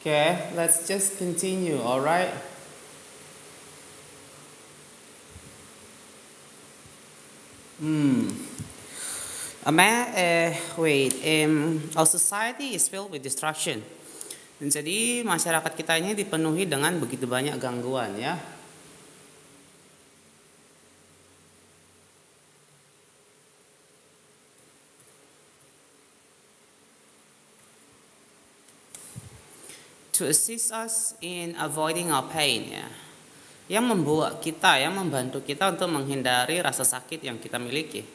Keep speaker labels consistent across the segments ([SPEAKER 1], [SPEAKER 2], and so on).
[SPEAKER 1] Okay, let's just continue, alright? Our society is filled with distraction. Jadi masyarakat kita ini dipenuhi dengan begitu banyak gangguan ya. To assist us in avoiding our pain ya. Yang membantu kita untuk menghindari rasa sakit yang kita miliki.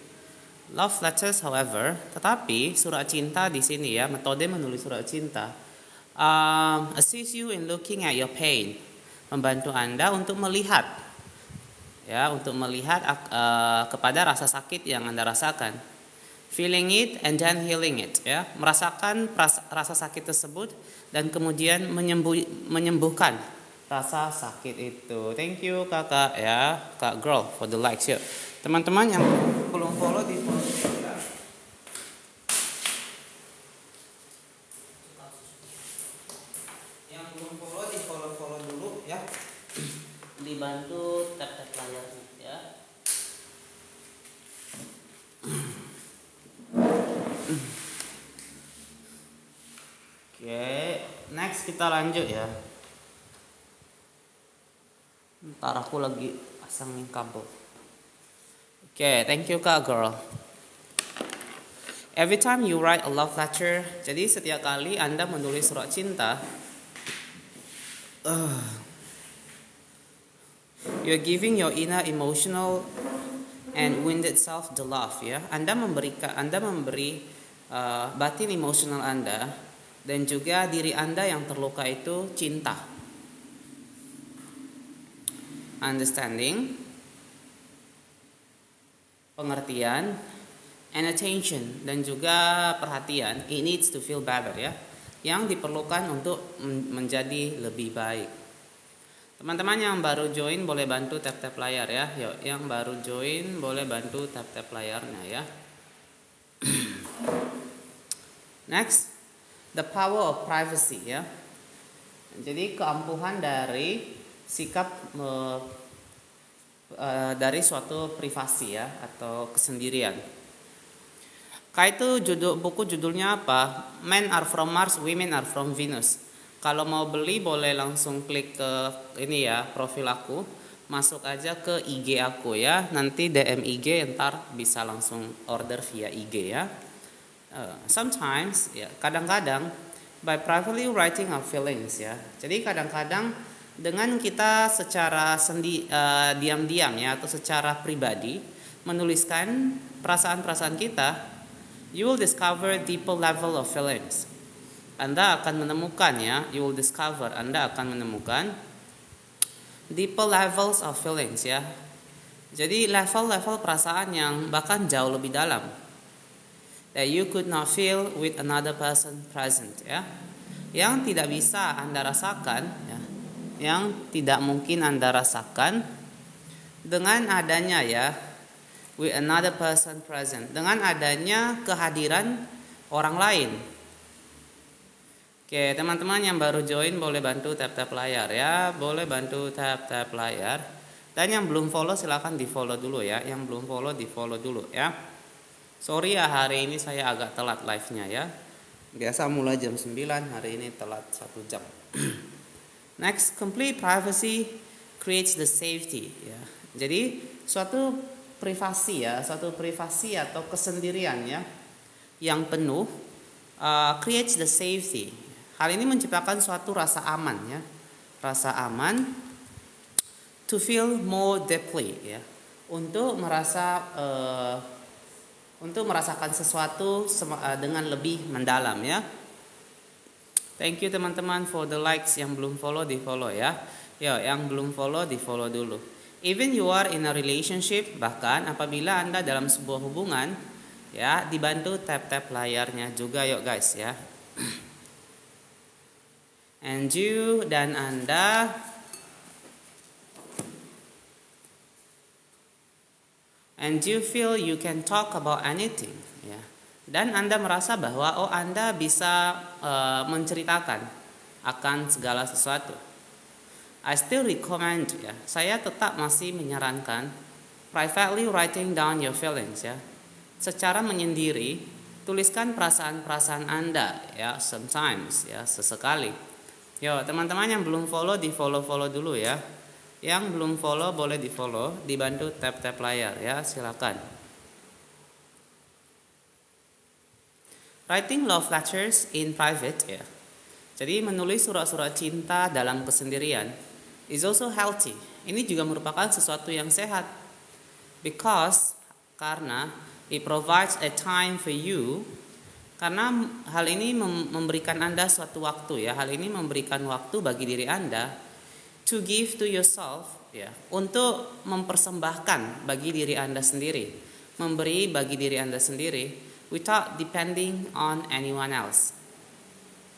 [SPEAKER 1] Love letters, however, tetapi surat cinta di sini ya, metode menulis surat cinta assist you in looking at your pain, membantu Anda untuk melihat kepada rasa sakit yang Anda rasakan. Feeling it and then healing it ya, merasakan rasa sakit tersebut dan kemudian menyembuhkan rasa sakit itu. Thank you kakak ya, kak girl for the likes ya. Teman-teman yang belum follow di follow ya. Yang belum follow di follow dulu ya. Dibantu tap layarnya ya. Oke, next kita lanjut ya. Ntar aku lagi pasangin kabel. Oke, thank you kak girl. Every time you write a love letter, jadi setiap kali Anda menulis surat cinta, you're giving your inner emotional and wounded self the love ya. Anda memberi batin emosional Anda dan juga diri Anda yang terluka itu cinta. Understanding, pengertian, and attention, dan juga perhatian. It needs to feel better ya, yang diperlukan untuk menjadi lebih baik. Teman-teman yang baru join boleh bantu tap layar ya. Yuk, yang baru join boleh bantu tap layarnya ya. Next, the power of privacy ya. Jadi keampuhan dari sikap dari suatu privasi ya, atau kesendirian. Kayak itu buku judulnya apa? Men are from Mars, women are from Venus. Kalau mau beli boleh langsung klik ke ini ya, profil aku, masuk aja ke IG aku ya. Nanti DM IG, ntar bisa langsung order via IG ya. Sometimes ya, kadang-kadang by privately writing our feelings ya. Jadi kadang-kadang dengan kita secara diam-diam ya, atau secara pribadi menuliskan perasaan-perasaan kita, you will discover deeper level of feelings. Anda akan menemukan ya, Anda akan menemukan deeper levels of feelings ya. Jadi level-level perasaan yang bahkan jauh lebih dalam, that you could not feel with another person present ya, yang tidak bisa Anda rasakan ya, yang tidak mungkin Anda rasakan dengan adanya ya, with another person present, dengan adanya kehadiran orang lain. Oke, teman-teman yang baru join boleh bantu tap layar ya, boleh bantu tap layar. Dan yang belum follow silahkan di follow dulu ya, yang belum follow di follow dulu ya. Sorry ya, hari ini saya agak telat live-nya ya. Biasa mulai jam 9, hari ini telat 1 jam. Next, complete privacy creates the safety ya. Jadi suatu privasi atau kesendirian ya yang penuh creates the safety. Hal ini menciptakan suatu rasa aman ya, rasa aman to feel more deeply ya, untuk merasakan sesuatu dengan lebih mendalam ya. Thank you teman-teman for the likes. Yang belum follow di follow ya. Yo, yang belum follow di follow dulu. Even you are in a relationship, bahkan apabila Anda dalam sebuah hubungan ya, dibantu tap layarnya juga yuk guys ya. And you dan Anda and you feel you can talk about anything ya. Dan Anda merasa bahwa Anda bisa menceritakan akan segala sesuatu. I still recommend ya. Saya tetap masih menyarankan privately writing down your feelings ya. Secara menyendiri, tuliskan perasaan-perasaan Anda ya, sometimes ya, sesekali. Yo, teman-teman yang belum follow di follow dulu ya. Yang belum follow boleh di follow, dibantu tap-tap layar ya, silakan. Writing love letters in private ya. Jadi menulis surat-surat cinta dalam kesendirian is also healthy. Ini juga merupakan sesuatu yang sehat. Karena it provides a time for you. Karena hal ini memberikan Anda suatu waktu ya. Hal ini memberikan waktu bagi diri Anda to give to yourself ya, untuk mempersembahkan bagi diri Anda sendiri, memberi bagi diri Anda sendiri without depending on anyone else.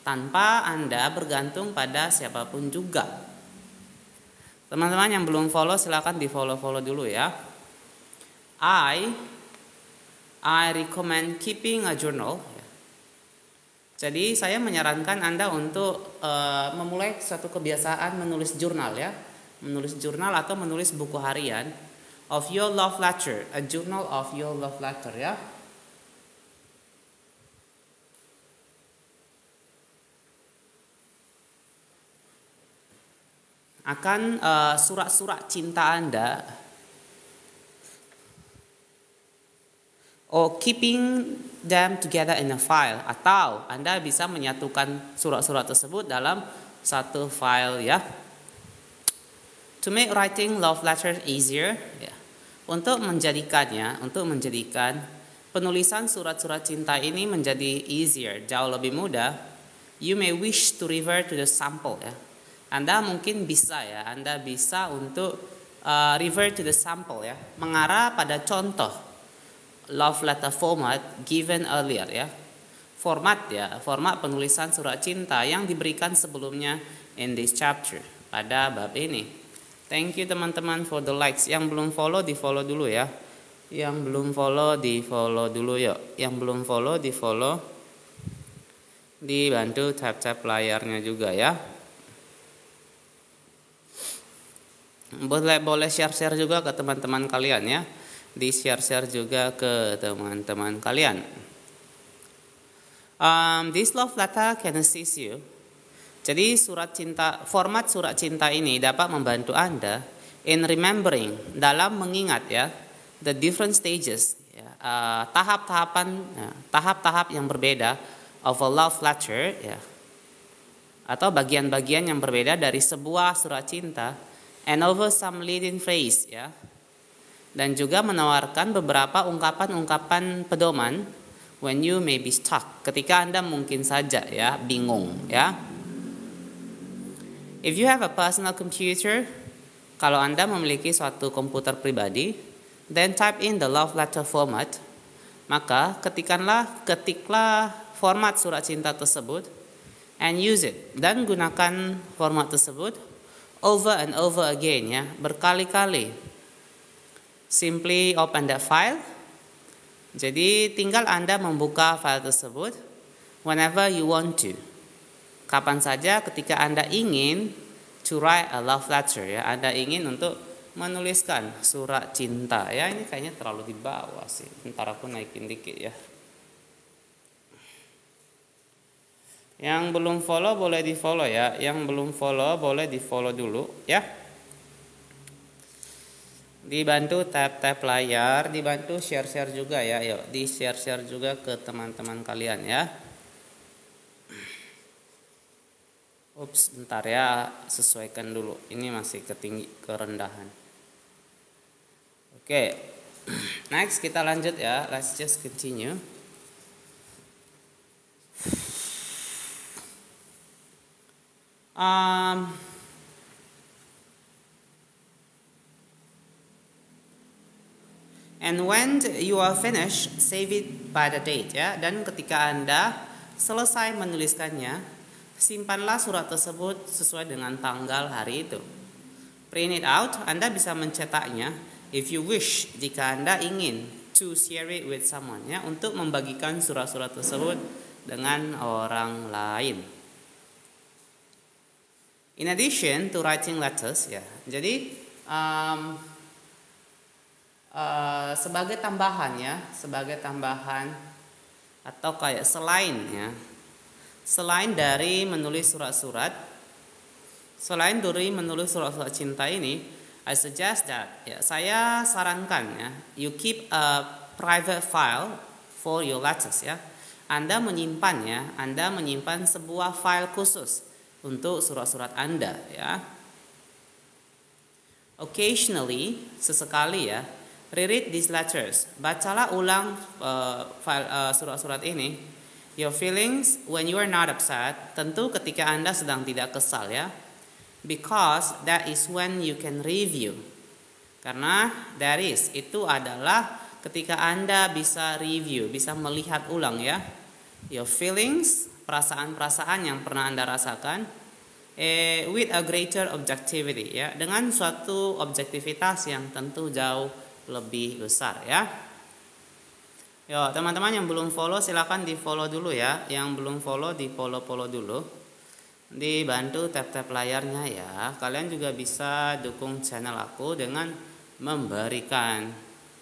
[SPEAKER 1] Tanpa Anda bergantung pada siapapun juga. Teman-teman yang belum follow silakan di follow dulu ya. I recommend keeping a journal. Jadi saya menyarankan Anda untuk memulai suatu kebiasaan menulis jurnal ya. Menulis jurnal atau menulis buku harian of your love letter, a journal of your love letter ya. Akan surat-surat cinta Anda, or keeping them together in a file, atau Anda bisa menyatukan surat-surat tersebut dalam satu file ya. To make writing love letters easier ya. Untuk menjadikan penulisan surat-surat cinta ini menjadi easier, jauh lebih mudah, you may wish to revert to the sample ya. Anda mungkin bisa ya, Anda bisa untuk revert to the sample ya, mengarah pada contoh love letter format given earlier ya. Format penulisan surat cinta yang diberikan sebelumnya in this chapter, pada bab ini. Thank you teman-teman for the likes. Yang belum follow di follow dulu ya. Yang belum follow di follow dulu yuk. Yang belum follow di follow, dibantu tap-tap layarnya juga ya. Boleh share juga ke teman-teman kalian ya. Di share juga ke teman-teman kalian. This love letter can assist you. Jadi format surat cinta ini dapat membantu Anda in remembering, dalam mengingat ya, the different stages ya, tahap-tahap yang berbeda of a love letter ya, atau bagian-bagian yang berbeda dari sebuah surat cinta, and over some leading phrase ya, dan juga menawarkan beberapa ungkapan-ungkapan pedoman when you may be stuck, ketika Anda mungkin saja ya bingung ya. If you have a personal computer, kalau Anda memiliki suatu komputer pribadi, then type in the love letter format, maka ketiklah format surat cinta tersebut and use it, dan gunakan format tersebut over and over again ya, berkali-kali. Simply open that file. Jadi tinggal Anda membuka file tersebut whenever you want to. Kapan saja ketika Anda ingin to write a love letter ya, Anda ingin untuk menuliskan surat cinta ya. Ini kayaknya terlalu di bawah sih. Ntar aku naikin dikit ya. Yang belum follow boleh di follow ya. Yang belum follow boleh di follow dulu ya. Dibantu tap-tap layar, dibantu share juga ya. Yuk, di share juga ke teman-teman kalian ya. Ups, bentar ya, sesuaikan dulu. Ini masih kerendahan. Oke. Next kita lanjut ya. Let's just continue. And when you are finished, save it by the date ya. Dan ketika Anda selesai menuliskannya, simpanlah surat tersebut sesuai dengan tanggal hari itu. Print it out, Anda bisa mencetaknya if you wish, jika Anda ingin to share it with someone ya, untuk membagikan surat-surat tersebut dengan orang lain. In addition to writing letters, ya. Jadi sebagai tambahan atau kayak selain dari menulis surat-surat cinta ini, I suggest that, ya, saya sarankan, ya, you keep a private file for your letters, ya. Anda menyimpan sebuah file khusus untuk surat-surat Anda, ya. Occasionally, sesekali, ya, reread these letters. Bacalah ulang surat-surat ini. Your feelings when you are not upset, tentu ketika Anda sedang tidak kesal, ya. Because that is when you can review. Karena itu adalah ketika Anda bisa review, bisa melihat ulang, ya. Your feelings, perasaan-perasaan yang pernah Anda rasakan, with a greater objectivity, ya, dengan suatu objektivitas yang tentu jauh lebih besar, ya. Yo, teman-teman yang belum follow silakan di follow dulu, ya. Yang belum follow di follow dulu. Dibantu tap-tap layarnya, ya. Kalian juga bisa dukung channel aku dengan memberikan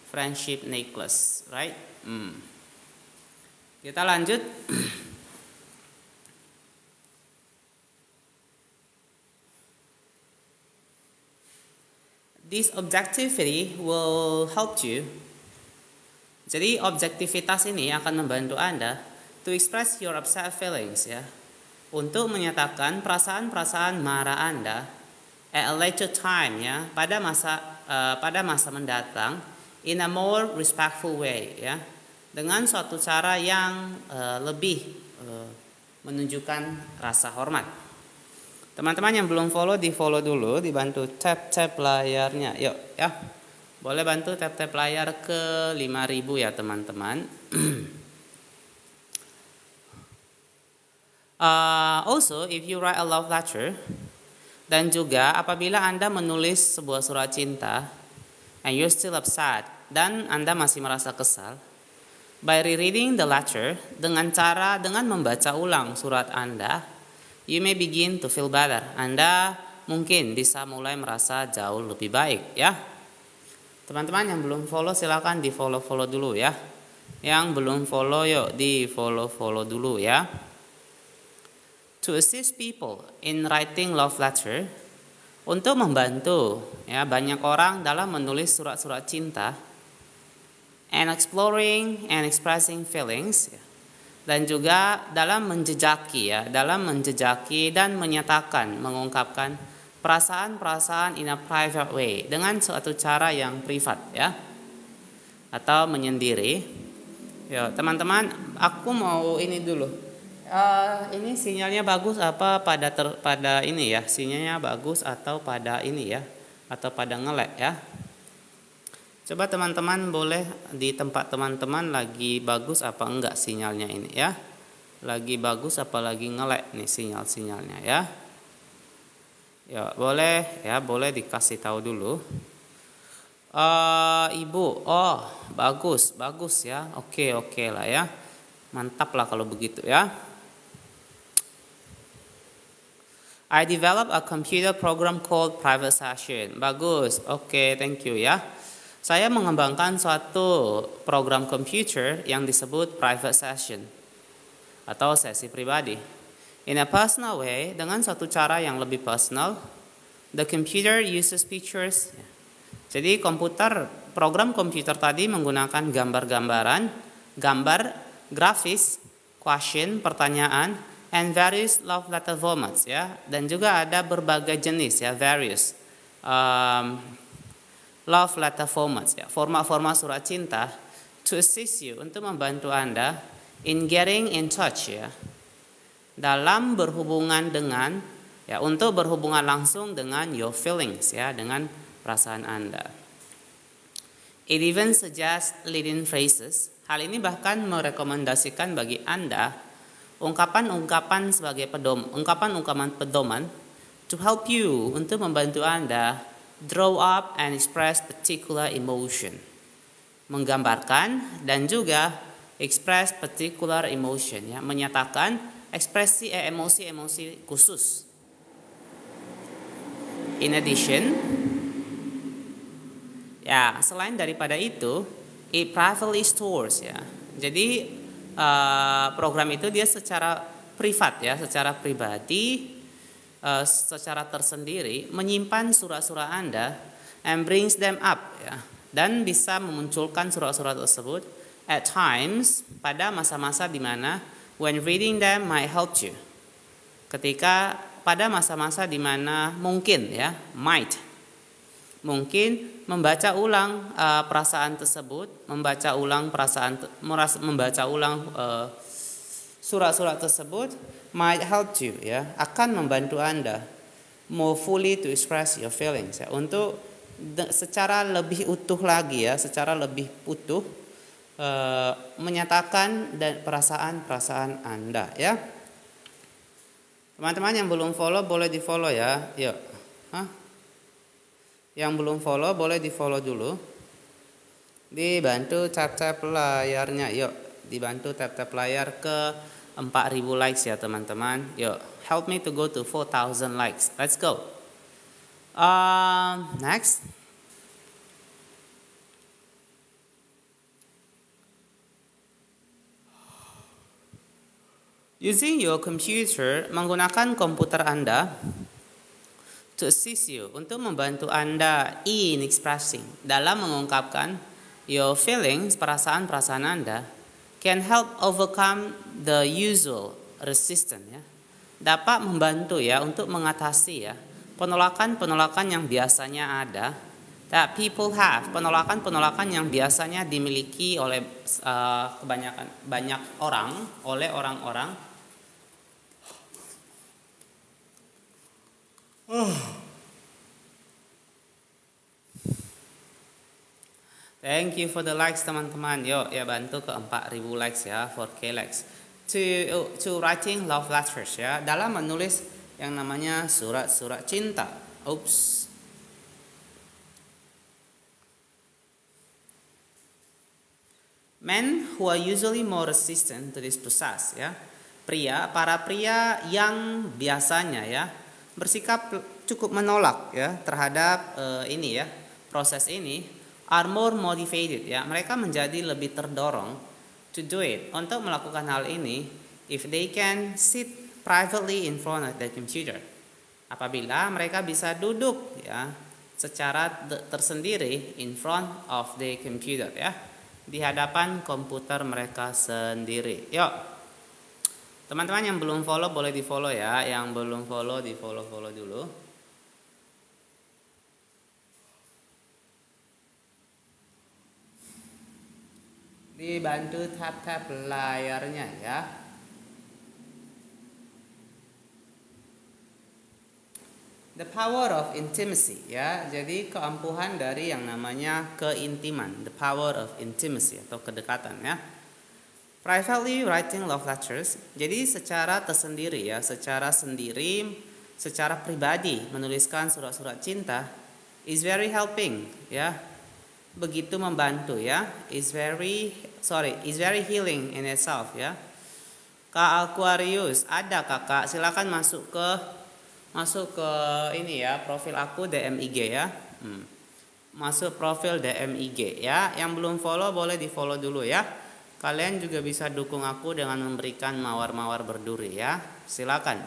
[SPEAKER 1] friendship necklace, right? Kita lanjut. This objectivity will help you. Jadi objektivitas ini akan membantu Anda to express your upset feelings, ya. Untuk menyatakan perasaan-perasaan marah Anda at a later time, ya, pada masa mendatang in a more respectful way, ya. Dengan suatu cara yang lebih menunjukkan rasa hormat. Teman-teman yang belum follow di follow dulu, dibantu tap-tap layarnya. Yuk, ya. Boleh bantu tap-tap layar ke 5.000, ya, teman-teman. Also, if you write a love letter, dan juga apabila Anda menulis sebuah surat cinta and you're still upset, dan Anda masih merasa kesal, by rereading the letter, dengan membaca ulang surat Anda, you may begin to feel better. Anda mungkin bisa mulai merasa jauh lebih baik, ya. Teman-teman yang belum follow silakan di follow dulu, ya. Yang belum follow, yuk di follow dulu, ya. To assist people in writing love letter, untuk membantu, ya, banyak orang dalam menulis surat-surat cinta, and exploring and expressing feelings, ya, dan juga dalam menjejaki dan mengungkapkan perasaan-perasaan in a private way, dengan suatu cara yang privat, ya, atau menyendiri. Ya, teman-teman, aku mau ini dulu. Ini sinyalnya bagus apa pada ini, ya? Sinyalnya bagus atau pada ini, ya? Atau pada nge-lag, ya? Coba teman-teman boleh di tempat teman-teman lagi bagus apa enggak sinyalnya ini, ya? Lagi bagus apa lagi nge-lag nih sinyalnya, ya? Ya, boleh dikasih tahu dulu. Ibu, oh, bagus, ya. Oke lah, ya. Mantap lah kalau begitu, ya. I developed a computer program called Private Session. Bagus. Oke, thank you, ya. Saya mengembangkan suatu program komputer yang disebut Private Session atau sesi pribadi. In a personal way, dengan suatu cara yang lebih personal, the computer uses pictures. Jadi program komputer tadi menggunakan gambar, grafis, question, pertanyaan, and various love letter formats, ya, dan juga ada berbagai jenis, ya, various love letter formats, ya, format-format surat cinta, to assist you, untuk membantu Anda in getting in touch, ya, dalam berhubungan dengan, ya, untuk berhubungan langsung dengan your feelings, ya, dengan perasaan Anda. It even suggests leading phrases. Hal ini bahkan merekomendasikan bagi Anda ungkapan-ungkapan pedoman to help you, untuk membantu Anda draw up and express particular emotion, menggambarkan dan juga express particular emotion, ya, menyatakan emosi-emosi khusus. In addition, ya selain daripada itu, it privately stores ya. Jadi program itu dia secara privat ya, secara pribadi, secara tersendiri menyimpan surat-surat Anda and brings them up ya, dan bisa memunculkan surat-surat tersebut at times pada masa-masa di mana when reading them might help you. Ketika pada masa-masa di mana mungkin ya, mungkin membaca ulang perasaan tersebut, membaca ulang surat-surat tersebut might help you ya, akan membantu Anda more fully to express your feelings ya, untuk secara lebih utuh lagi ya, secara lebih utuh menyatakan dan perasaan-perasaan Anda ya. Teman-teman yang belum follow boleh di-follow ya. Yuk. Yang belum follow boleh di-follow dulu. Dibantu tap-tap layarnya. Yuk, dibantu tap-tap layar ke 4.000 likes ya, teman-teman. Yuk, help me to go to 4,000 likes. Let's go. Next. Using your computer, menggunakan komputer Anda to assist you, untuk membantu Anda in expressing, dalam mengungkapkan your feelings, perasaan-perasaan Anda, can help overcome the usual resistance ya. Dapat membantu ya untuk mengatasi ya penolakan-penolakan yang biasanya ada, that people have, penolakan-penolakan yang biasanya dimiliki oleh banyak orang, oleh orang-orang. Thank you for the likes, teman-teman. Yuk ya, bantu ke 4.000 likes ya, 4K likes. To writing love letters ya, dalam menulis yang namanya surat-surat cinta. Oops. Men who are usually more resistant to this process ya. Para pria yang biasanya ya bersikap cukup menolak ya terhadap ini ya, proses ini, are more motivated ya, mereka menjadi lebih terdorong to do it, untuk melakukan hal ini, if they can sit privately in front of the computer, apabila mereka bisa duduk ya secara tersendiri in front of the computer ya, di hadapan komputer mereka sendiri. Yuk, teman-teman yang belum follow boleh di follow ya, yang belum follow di follow dulu. Dibantu tap-tap layarnya ya. The power of intimacy ya, jadi keampuhan dari yang namanya keintiman, the power of intimacy atau kedekatan ya. Privately writing love letters, jadi secara tersendiri ya, secara pribadi menuliskan surat-surat cinta, is very helping ya, begitu membantu ya, is very healing in itself ya. Kak Aquarius, ada kakak, silakan masuk ke ini ya, profil aku DM IG ya. Masuk profil DM IG ya. Yang belum follow boleh di follow dulu ya. Kalian juga bisa dukung aku dengan memberikan mawar-mawar berduri ya. Silakan.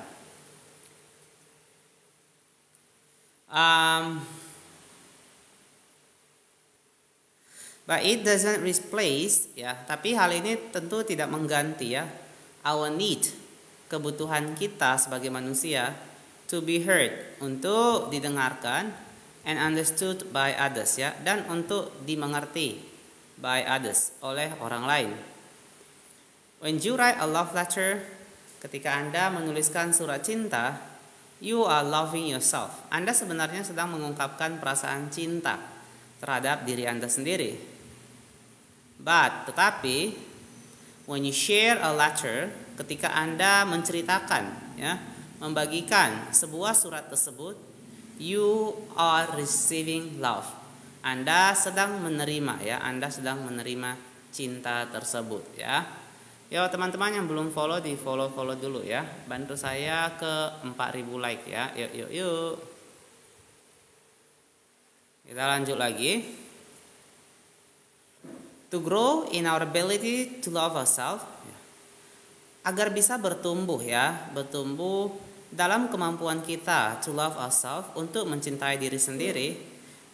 [SPEAKER 1] But it doesn't replace ya, tapi hal ini tentu tidak mengganti ya, our need, kebutuhan kita sebagai manusia to be heard, untuk didengarkan, and understood by others ya, dan untuk dimengerti by others, oleh orang lain. When you write a love letter, ketika Anda menuliskan surat cinta, you are loving yourself. Anda sebenarnya sedang mengungkapkan perasaan cinta terhadap diri Anda sendiri. Tetapi when you share a letter, ketika Anda menceritakan ya, membagikan sebuah surat tersebut, you are receiving love. Anda sedang menerima ya, Anda sedang menerima cinta tersebut ya. Yo teman-teman yang belum follow di follow dulu ya. Bantu saya ke 4.000 like ya. Yuk. Kita lanjut lagi. To grow in our ability to love ourselves. Agar bisa bertumbuh ya, bertumbuh dalam kemampuan kita to love ourselves, untuk mencintai diri sendiri,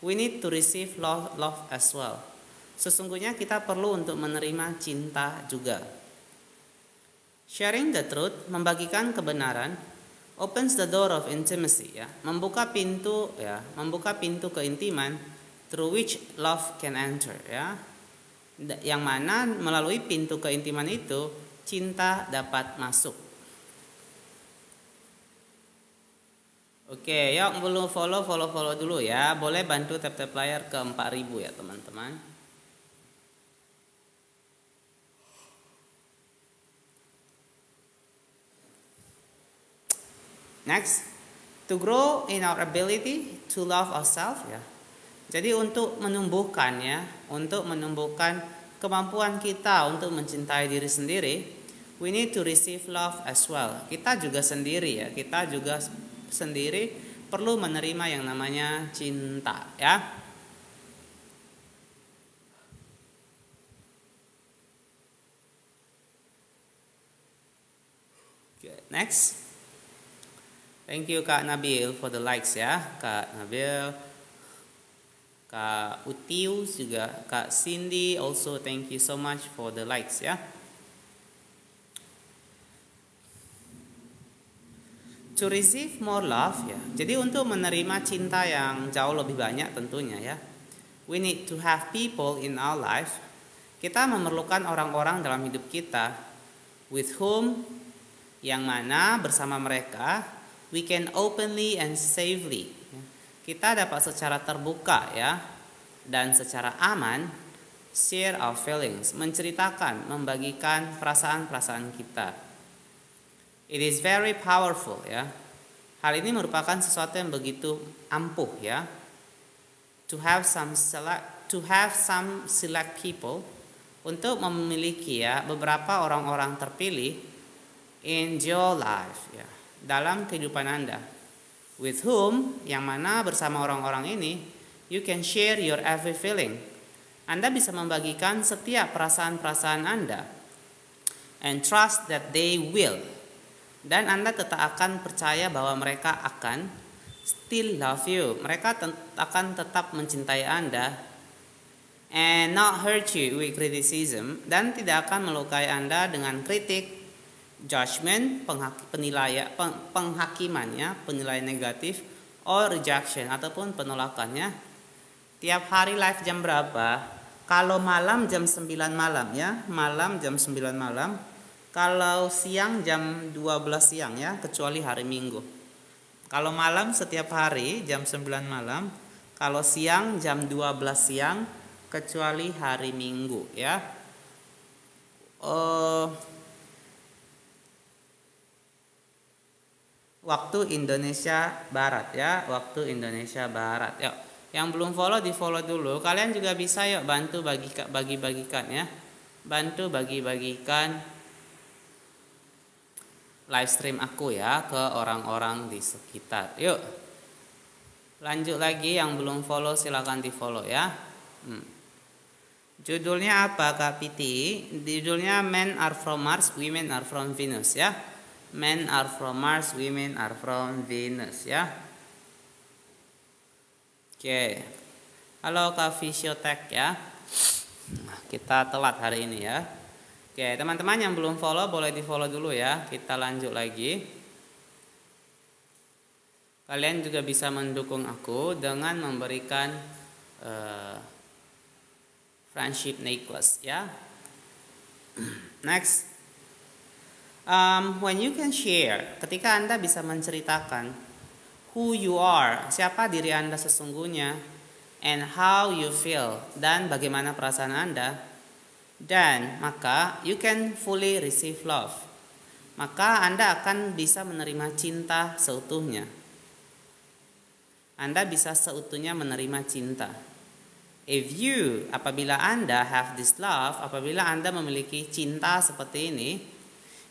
[SPEAKER 1] we need to receive love as well. Sesungguhnya kita perlu untuk menerima cinta juga. Sharing the truth, membagikan kebenaran, opens the door of intimacy ya, membuka pintu keintiman, through which love can enter ya. Yang mana melalui pintu keintiman itu cinta dapat masuk. Oke, yuk belum follow dulu ya. Boleh bantu tap layar ke 4000 ya teman-teman. Next, to grow in our ability to love ourselves ya. Jadi untuk menumbuhkan kemampuan kita untuk mencintai diri sendiri, we need to receive love as well. Kita juga sendiri perlu menerima yang namanya cinta ya. Okay, next. Thank you Kak Nabil for the likes ya. Kak Nabil, Kak Utius juga, Kak Cindy also thank you so much for the likes ya. To receive more love ya. Jadi untuk menerima cinta yang jauh lebih banyak tentunya ya. We need to have people in our life. Kita memerlukan orang-orang dalam hidup kita with whom, yang mana bersama mereka we can openly and safely. Kita dapat secara terbuka ya dan secara aman share our feelings, menceritakan, membagikan perasaan-perasaan kita. It is very powerful ya. Hal ini merupakan sesuatu yang begitu ampuh ya. To have some select people, untuk memiliki ya beberapa orang-orang terpilih in your life ya, dalam kehidupan Anda, with whom, yang mana bersama orang-orang ini you can share your every feeling. Anda bisa membagikan setiap perasaan-perasaan Anda, and trust that they will, dan Anda akan percaya bahwa mereka akan still love you, mereka akan tetap mencintai Anda, and not hurt you with criticism, dan tidak akan melukai Anda dengan kritik, judgment, penghakimannya, penilaian negatif, or rejection, ataupun penolakannya. Tiap hari live jam berapa? Kalau malam jam 9 malam ya, malam jam 9 malam. Kalau siang jam 12 siang ya, kecuali hari Minggu. Kalau malam setiap hari jam 9 malam, kalau siang jam 12 siang, kecuali hari Minggu ya. Waktu Indonesia Barat ya, waktu Indonesia Barat. Yuk, yang belum follow di follow dulu. Kalian juga bisa yuk bantu bagi-bagikan ya. Bantu bagi-bagikan live stream aku ya ke orang-orang di sekitar. Yuk. Lanjut lagi, yang belum follow silakan di follow ya. Judulnya apa Kak Piti? Judulnya Men Are From Mars, Women Are From Venus ya. Men are from Mars, women are from Venus ya. Oke. Halo Kak Fisiotek ya. Kita telat hari ini ya. Oke, teman-teman yang belum follow boleh di follow dulu ya. Kita lanjut lagi. Kalian juga bisa mendukung aku dengan memberikan friendship necklace ya. Next. When you can share, ketika Anda bisa menceritakan who you are, siapa diri Anda sesungguhnya, and how you feel, dan bagaimana perasaan Anda, dan maka you can fully receive love. Maka Anda akan bisa menerima cinta seutuhnya. Anda bisa seutuhnya menerima cinta. Apabila Anda have this love, apabila Anda memiliki cinta seperti ini,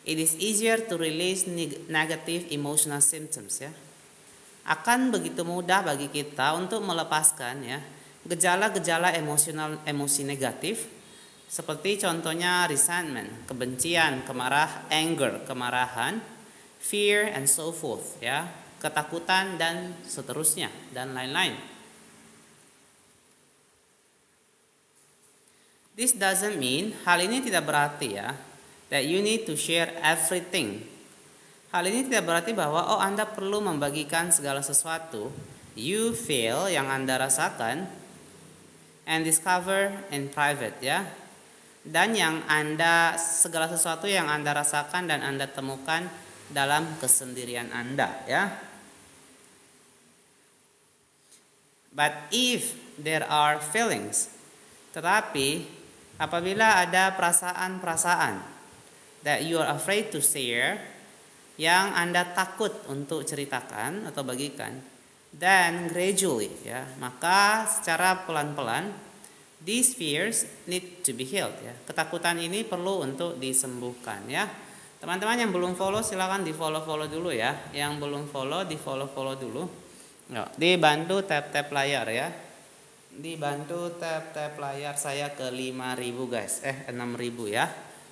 [SPEAKER 1] it is easier to release negative emotional symptoms ya. akan begitu mudah bagi kita untuk melepaskan ya gejala-gejala emosi negatif seperti contohnya resentment, kebencian, kemarahan, fear and so forth ya, ketakutan dan seterusnya dan lain-lain. This doesn't mean, hal ini tidak berarti ya, that you need to share everything. Hal ini tidak berarti bahwa Anda perlu membagikan segala sesuatu you feel yang Anda rasakan and discover in private ya. Dan segala sesuatu yang Anda rasakan dan Anda temukan dalam kesendirian Anda ya. But if there are feelings, tetapi apabila ada perasaan-perasaan that you are afraid to share, yang Anda takut untuk ceritakan atau bagikan, then gradually ya, maka secara pelan-pelan these fears need to be healed ya. Ketakutan ini perlu untuk disembuhkan ya. Teman-teman yang belum follow silakan di follow dulu ya. Yang belum follow di follow dulu. Yuk, dibantu tap layar ya. Dibantu tap layar saya ke 5.000 guys. 6.000 ya.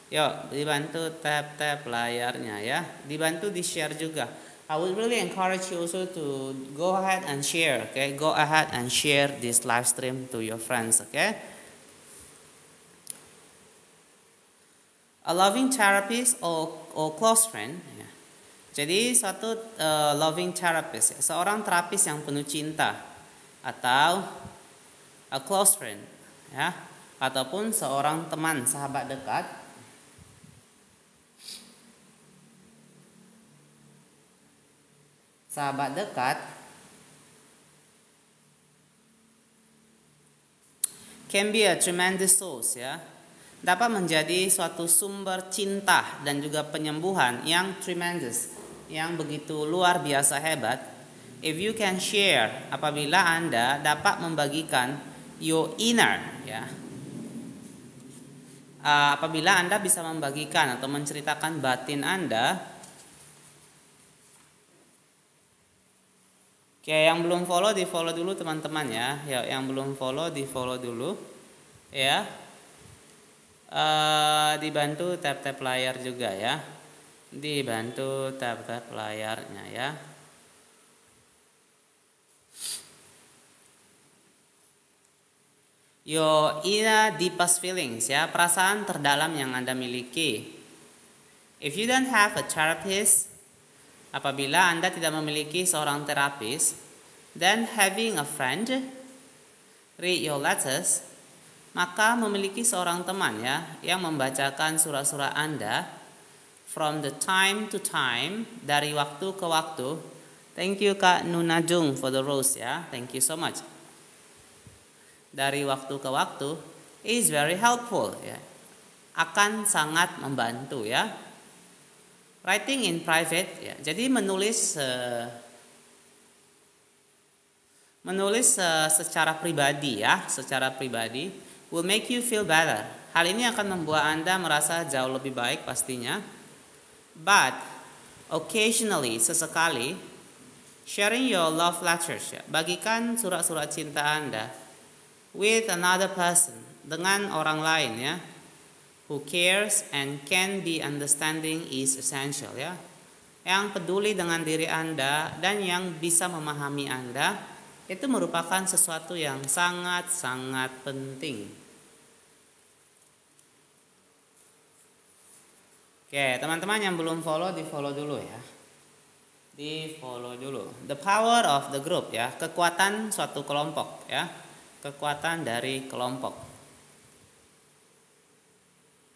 [SPEAKER 1] Yuk, dibantu tap layarnya ya. Dibantu di share juga. I would really encourage you also to go ahead and share, okay? Go ahead and share this live stream to your friends, okay? A loving therapist or close friend. Ya. Jadi suatu loving therapist, seorang terapis yang penuh cinta, atau a close friend, ya, ataupun seorang teman, sahabat dekat. Sahabat dekat can be a tremendous source ya. Dapat menjadi suatu sumber cinta dan juga penyembuhan yang tremendous, yang begitu luar biasa hebat. If you can share, apabila Anda dapat membagikan your inner ya. Apabila Anda bisa membagikan atau menceritakan batin Anda. Oke, yang belum follow di follow dulu teman-teman ya. Ya, yang belum follow di follow dulu ya. Dibantu tap layar juga ya. Dibantu tap layarnya ya. Your inner deepest feelings ya, perasaan terdalam yang Anda miliki. If you don't have a therapist, apabila Anda tidak memiliki seorang terapis, then having a friend read your letters, maka memiliki seorang teman ya yang membacakan surat-surat Anda from the time to time, dari waktu ke waktu. Thank you Kak Nunajung for the rose ya. Thank you so much. Dari waktu ke waktu is very helpful ya. Akan sangat membantu ya. Writing in private ya. Jadi menulis secara pribadi ya, secara pribadi will make you feel better. Hal ini akan membuat Anda merasa jauh lebih baik pastinya. But occasionally, sesekali, sharing your love letters ya, bagikan surat-surat cinta Anda with another person, dengan orang lain ya. Who cares and can be understanding is essential ya. Yang peduli dengan diri Anda dan yang bisa memahami Anda, itu merupakan sesuatu yang sangat-sangat penting. Oke, teman-teman yang belum follow di follow dulu ya. Di follow dulu. The power of the group ya, kekuatan suatu kelompok ya. Kekuatan dari kelompok.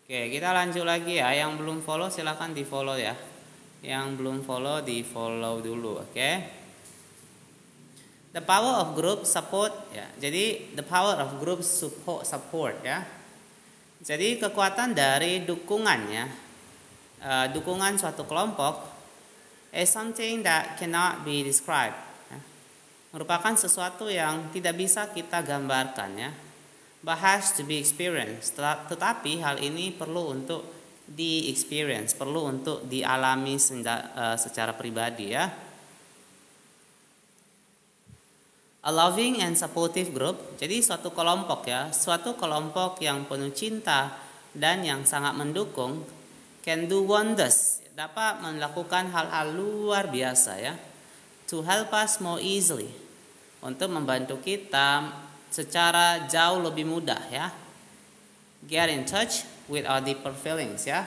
[SPEAKER 1] Oke, kita lanjut lagi ya. Yang belum follow silahkan di follow ya. Yang belum follow di follow dulu, oke? The power of group support ya. Jadi the power of group support ya. Jadi kekuatan dari dukungannya, dukungan suatu kelompok is something that cannot be described. Ya. Merupakan sesuatu yang tidak bisa kita gambarkan ya. But has to be experienced. Tetapi hal ini perlu untuk di-experience, perlu untuk dialami secara pribadi ya. A loving and supportive group, jadi suatu kelompok ya, suatu kelompok yang penuh cinta dan yang sangat mendukung, can do wonders, dapat melakukan hal-hal luar biasa ya, to help us more easily, untuk membantu kita secara jauh lebih mudah ya. Get in touch with our deeper feelings ya.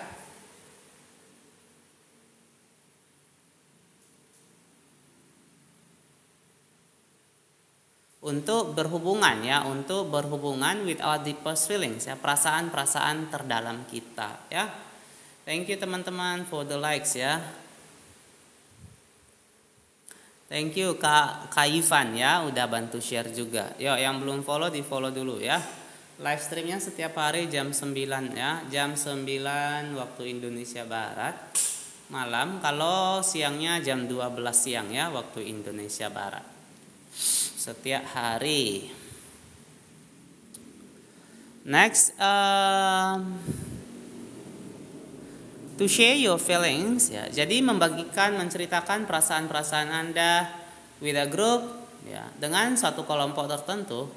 [SPEAKER 1] Untuk berhubungan ya, untuk berhubungan with our deepest feelings ya, perasaan-perasaan terdalam kita ya. Thank you teman-teman for the likes ya. Thank you Kak Ivan ya, udah bantu share juga. Yuk yang belum follow di follow dulu ya. Live streamnya setiap hari jam 9 ya, jam 9 waktu Indonesia Barat malam. Kalau siangnya jam 12 siang ya, waktu Indonesia Barat. Setiap hari. Next, to share your feelings ya. Jadi membagikan, menceritakan perasaan-perasaan Anda with a group ya, dengan satu kelompok tertentu,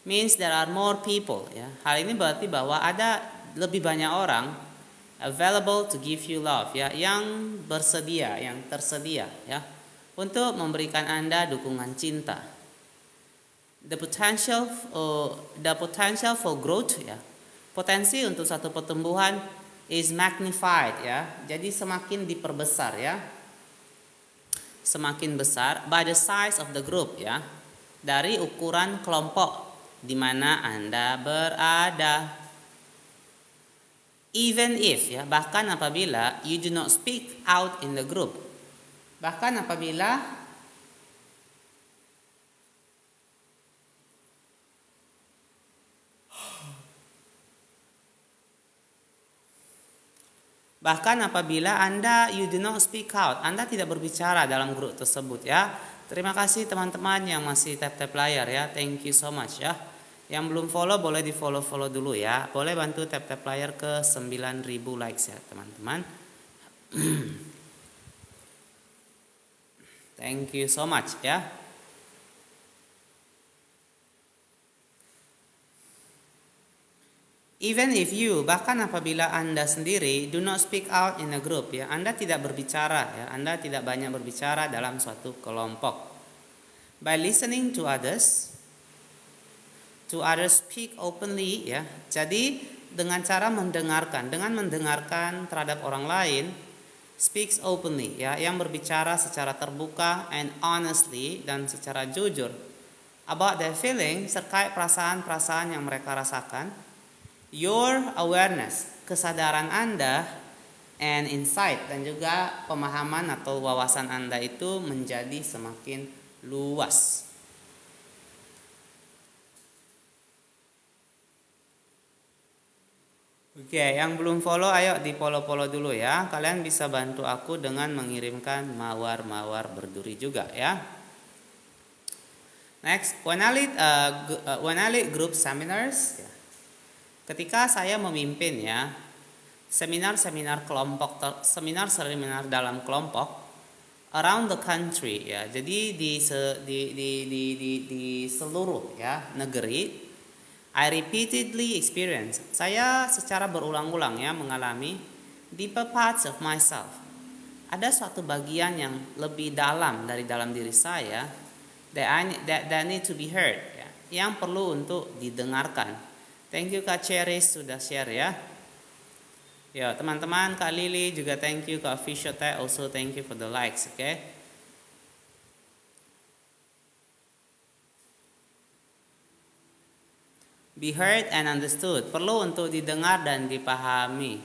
[SPEAKER 1] means there are more people ya. Hal ini berarti bahwa ada lebih banyak orang available to give you love ya, yang bersedia, yang tersedia ya, untuk memberikan Anda dukungan cinta. The potential for growth ya, potensi untuk satu pertumbuhan is magnified ya, jadi semakin diperbesar ya, semakin besar by the size of the group ya, dari ukuran kelompok di mana Anda berada. Even if ya, bahkan apabila you do not speak out in the group, bahkan apabila Anda you do not speak out, Anda tidak berbicara dalam grup tersebut ya. Terima kasih teman-teman yang masih tap-tap layar ya. Thank you so much ya. Yang belum follow boleh di follow dulu ya. Boleh bantu tap-tap layar ke 9.000 likes ya teman-teman. Thank you so much ya. Even if you, bahkan apabila Anda sendiri do not speak out in a group ya, Anda tidak berbicara ya, Anda tidak banyak berbicara dalam suatu kelompok. By listening to others speak openly ya. Jadi dengan cara mendengarkan, dengan mendengarkan terhadap orang lain, speaks openly ya, yang berbicara secara terbuka and honestly, dan secara jujur about their feeling, terkait perasaan-perasaan yang mereka rasakan. Your awareness, kesadaran Anda, and insight, dan juga pemahaman atau wawasan Anda itu menjadi semakin luas. Oke, yang belum follow ayo di follow dulu ya. Kalian bisa bantu aku dengan mengirimkan mawar-mawar berduri juga ya. Next, when I lead group seminars ya, ketika saya memimpin ya seminar-seminar dalam kelompok around the country ya, jadi di seluruh ya negeri, I repeatedly experience, saya secara berulang-ulang ya mengalami deeper parts of myself. Ada suatu bagian yang lebih dalam dari dalam diri saya that need to be heard ya, yang perlu untuk didengarkan. Thank you Kak Cheris sudah share ya. Ya teman-teman, Kak Lily juga thank you, Kak Fisher Tech also thank you for the likes, okay? Be heard and understood, perlu untuk didengar dan dipahami.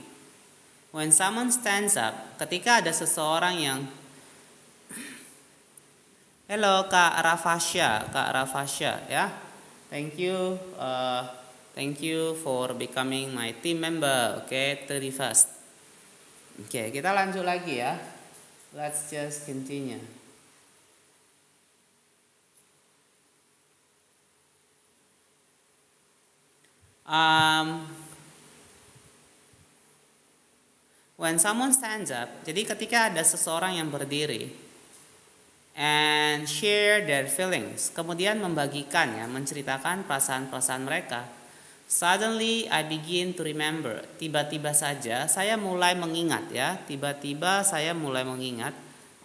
[SPEAKER 1] When someone stands up, ketika ada seseorang yang hello Kak Rafasya ya. Thank you for becoming my team member. Okay, 31st. Okay, kita lanjut lagi ya. Let's just continue. When someone stands up, jadi ketika ada seseorang yang berdiri, and share their feelings. Kemudian membagikan ya, menceritakan perasaan-perasaan mereka. Suddenly I begin to remember. Tiba-tiba saja saya mulai mengingat ya. Tiba-tiba saya mulai mengingat.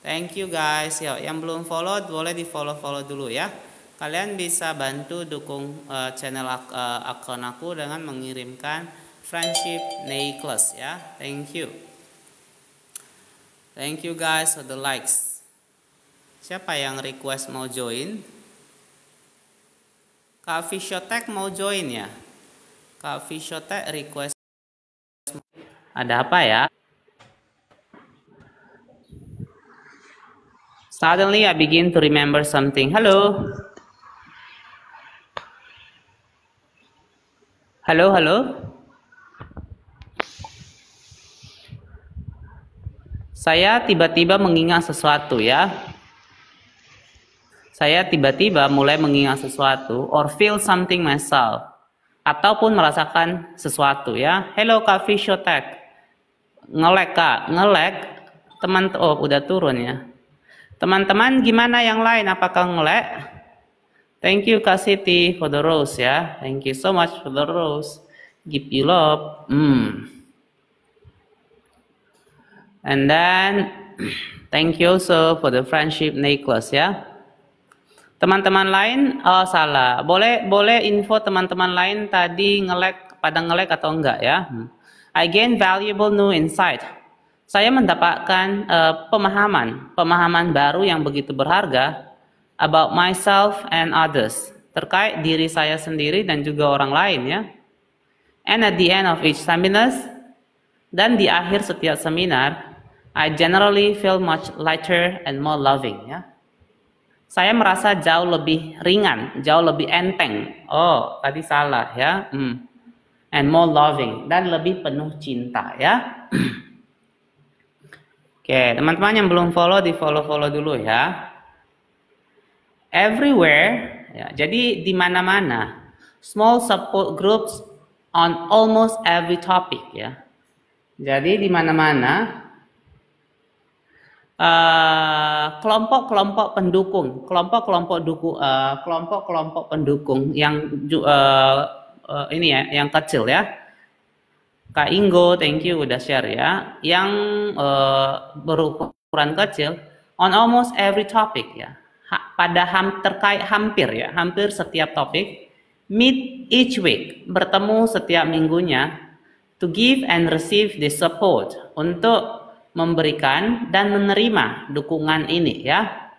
[SPEAKER 1] Thank you guys. Yo, yang belum follow boleh di follow dulu ya. Kalian bisa bantu dukung channel akun aku dengan mengirimkan friendship necklace ya. Thank you. Thank you guys for the likes. Siapa yang request mau join? Kak Fishotek mau join ya? Kak Fishotek request. Ada apa ya? Suddenly I begin to remember something. Halo. Halo, halo. Saya tiba-tiba mengingat sesuatu ya. Saya tiba-tiba mulai mengingat sesuatu or feel something myself. Ataupun merasakan sesuatu ya. Hello Kak Fishotek. Ngelek Kak, ngelek. Oh udah turun ya. Teman-teman gimana yang lain? Apakah ngelek? Thank you Kak Siti for the rose ya. Thank you so much for the rose. Give you love. And then thank you also for the friendship necklace ya. Teman-teman lain, oh salah. Boleh info teman-teman lain tadi pada ngelek atau enggak ya? I gain valuable new insight. Saya mendapatkan pemahaman baru yang begitu berharga about myself and others, terkait diri saya sendiri dan juga orang lain ya. And at the end of each seminar, dan di akhir setiap seminar, I generally feel much lighter and more loving ya. Saya merasa jauh lebih ringan, jauh lebih enteng. Oh, tadi salah ya. And more loving, dan lebih penuh cinta ya. Oke, teman-teman yang belum follow di follow dulu ya. Everywhere, ya, jadi di mana-mana. Small support groups on almost every topic ya. Jadi di mana-mana. Kelompok-kelompok pendukung yang ini ya, yang kecil ya. Kak Ingo, thank you udah share ya. Yang berukuran kecil on almost every topic ya. Terkait hampir setiap topik. Meet each week, bertemu setiap minggunya. To give and receive the support, untuk memberikan dan menerima dukungan ini ya.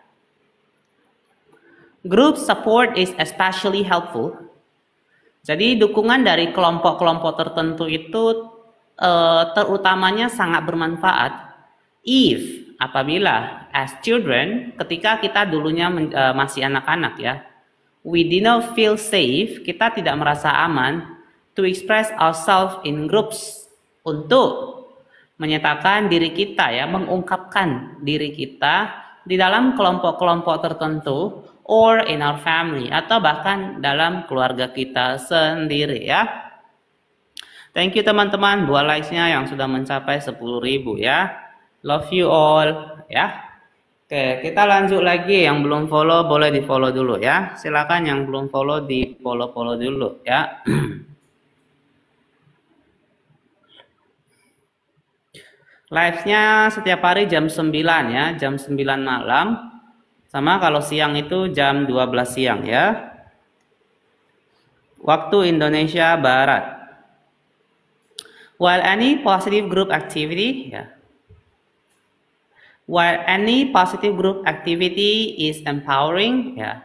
[SPEAKER 1] Group support is especially helpful. Jadi dukungan dari kelompok-kelompok tertentu itu terutamanya sangat bermanfaat apabila as children, ketika kita dulunya masih anak-anak ya, we did not feel safe, kita tidak merasa aman to express ourselves in groups, untuk menyatakan diri kita ya, mengungkapkan diri kita di dalam kelompok-kelompok tertentu or in our family, atau bahkan dalam keluarga kita sendiri ya. Thank you teman-teman buat likes-nya yang sudah mencapai 10.000 ya. Love you all ya. Oke, kita lanjut lagi. Yang belum follow boleh di follow dulu ya. Silakan yang belum follow di follow dulu ya. Live-nya setiap hari jam 9 ya, jam 9 malam. Sama kalau siang itu jam 12 siang ya. Waktu Indonesia Barat. While any positive group activity is empowering ya.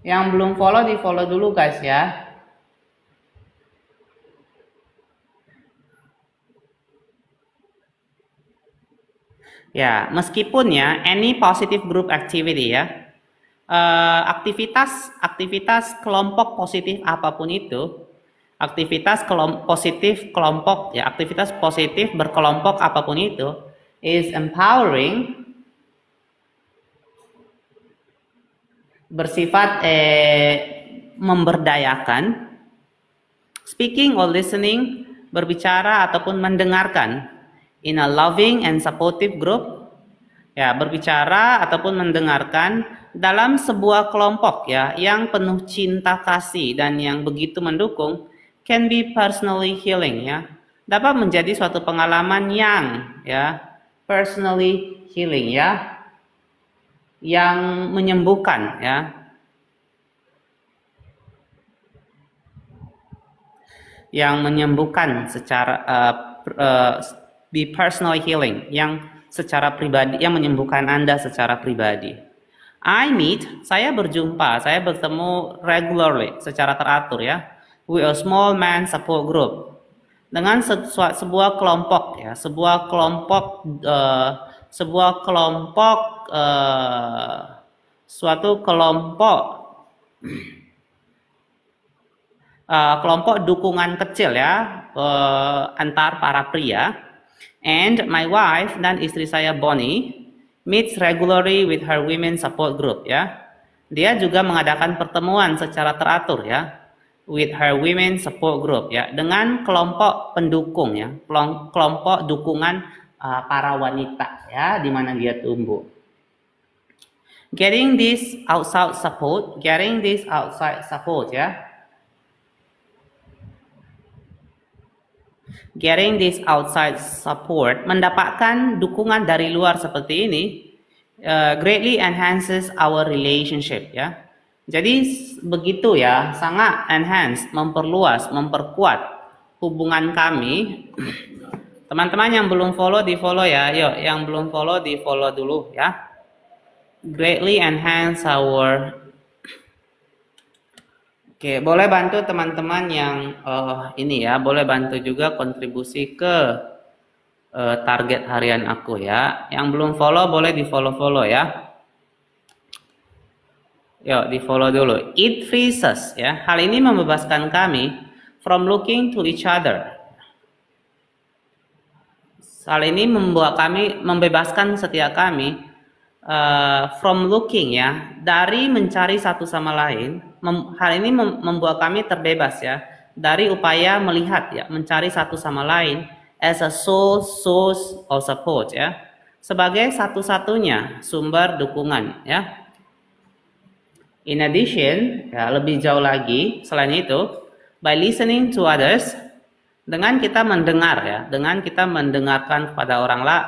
[SPEAKER 1] Yang belum follow di follow dulu guys ya. Ya, meskipun ya any positive group activity ya, aktivitas kelompok positif apapun itu, aktivitas positif berkelompok apapun itu is empowering, bersifat memberdayakan, speaking or listening, berbicara ataupun mendengarkan, In a loving and supportive group, ya, berbicara ataupun mendengarkan dalam sebuah kelompok ya yang penuh cinta kasih dan yang begitu mendukung can be personally healing ya. Dapat menjadi suatu pengalaman yang ya personally healing ya, yang menyembuhkan ya. Yang menyembuhkan secara be personal healing, yang secara pribadi, yang menyembuhkan Anda secara pribadi. Saya berjumpa, saya bertemu regularly, secara teratur ya, with a small man support group, dengan sebuah kelompok ya, sebuah kelompok dukungan kecil ya, antar para pria. And my wife, dan istri saya Bonnie, meets regularly with her women support group ya. Dia juga mengadakan pertemuan secara teratur ya, with her women support group ya, dengan kelompok pendukung ya, kelompok dukungan para wanita ya, di mana dia tumbuh. Getting this outside support ya. Getting this outside support, mendapatkan dukungan dari luar seperti ini, greatly enhances our relationship ya. Jadi begitu ya, sangat enhance, memperluas, memperkuat hubungan kami. Teman-teman yang belum follow, di follow ya. Yuk, yang belum follow, di follow dulu ya. Greatly enhance our. Oke, boleh bantu teman-teman yang ini ya, boleh bantu juga kontribusi ke target harian aku ya. Yang belum follow boleh di follow ya. Yuk, di follow dulu. It frees us ya. Hal ini membebaskan kami from looking to each other. Hal ini membebaskan setiap kami from looking ya, dari mencari satu sama lain. Hal ini membuat kami terbebas ya dari upaya melihat ya, mencari satu sama lain as a sole source of support ya, sebagai satu-satunya sumber dukungan ya. In addition ya, lebih jauh lagi selain itu, by listening to others, dengan kita mendengar ya, dengan kita mendengarkan kepada orang lain,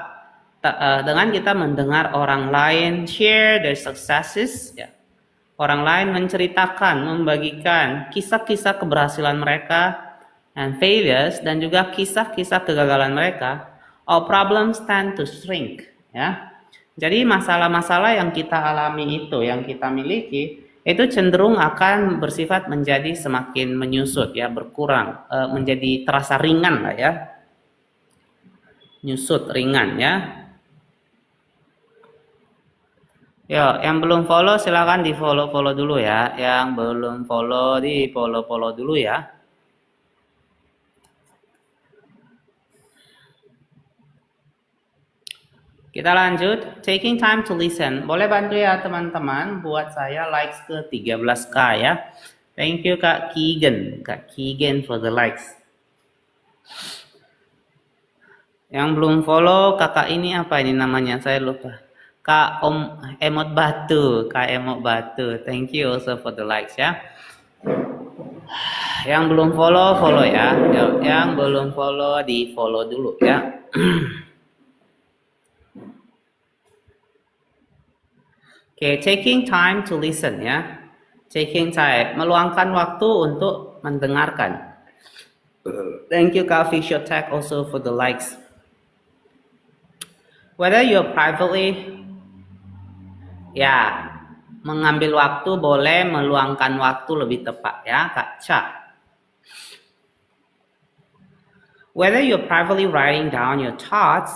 [SPEAKER 1] dengan kita mendengar orang lain share their successes ya. Orang lain menceritakan, membagikan kisah-kisah keberhasilan mereka and failures, dan juga kisah-kisah kegagalan mereka. Our problems tend to shrink ya. Jadi masalah-masalah yang kita alami itu, yang kita miliki, itu cenderung akan bersifat menjadi semakin menyusut ya, berkurang, menjadi terasa ringan lah ya. Nyusut, ringan ya. Yo, yang belum follow silakan di follow dulu ya. Yang belum follow di follow dulu ya. Kita lanjut. Taking time to listen. Boleh bantu ya teman-teman buat saya likes ke 13k ya. Thank you Kak Keegan for the likes. Yang belum follow kakak ini apa ini namanya? Saya lupa. Kak Emot Batu. Thank you also for the likes ya. Yang belum follow ya. Yang belum follow di follow dulu ya. Oke, taking time to listen ya. Taking time, meluangkan waktu untuk mendengarkan. Thank you Kak Fisher Tech also for the likes. Whether you're privately, ya, mengambil waktu boleh, meluangkan waktu lebih tepat ya Kak Cha. Whether you're privately writing down your thoughts,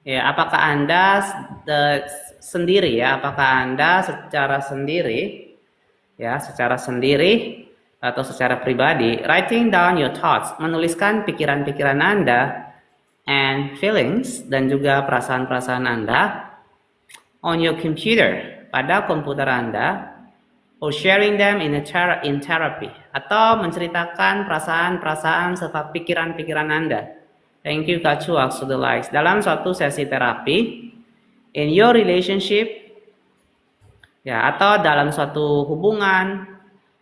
[SPEAKER 1] ya, apakah Anda sendiri ya, apakah Anda secara sendiri ya, secara sendiri atau secara pribadi, writing down your thoughts, menuliskan pikiran-pikiran Anda and feelings, dan juga perasaan-perasaan Anda on your computer, pada komputer Anda, or sharing them in therapy, atau menceritakan perasaan-perasaan serta pikiran-pikiran Anda Thank you Kak Chuak for the likes. Dalam suatu sesi terapi, in your relationship, ya, atau dalam suatu hubungan,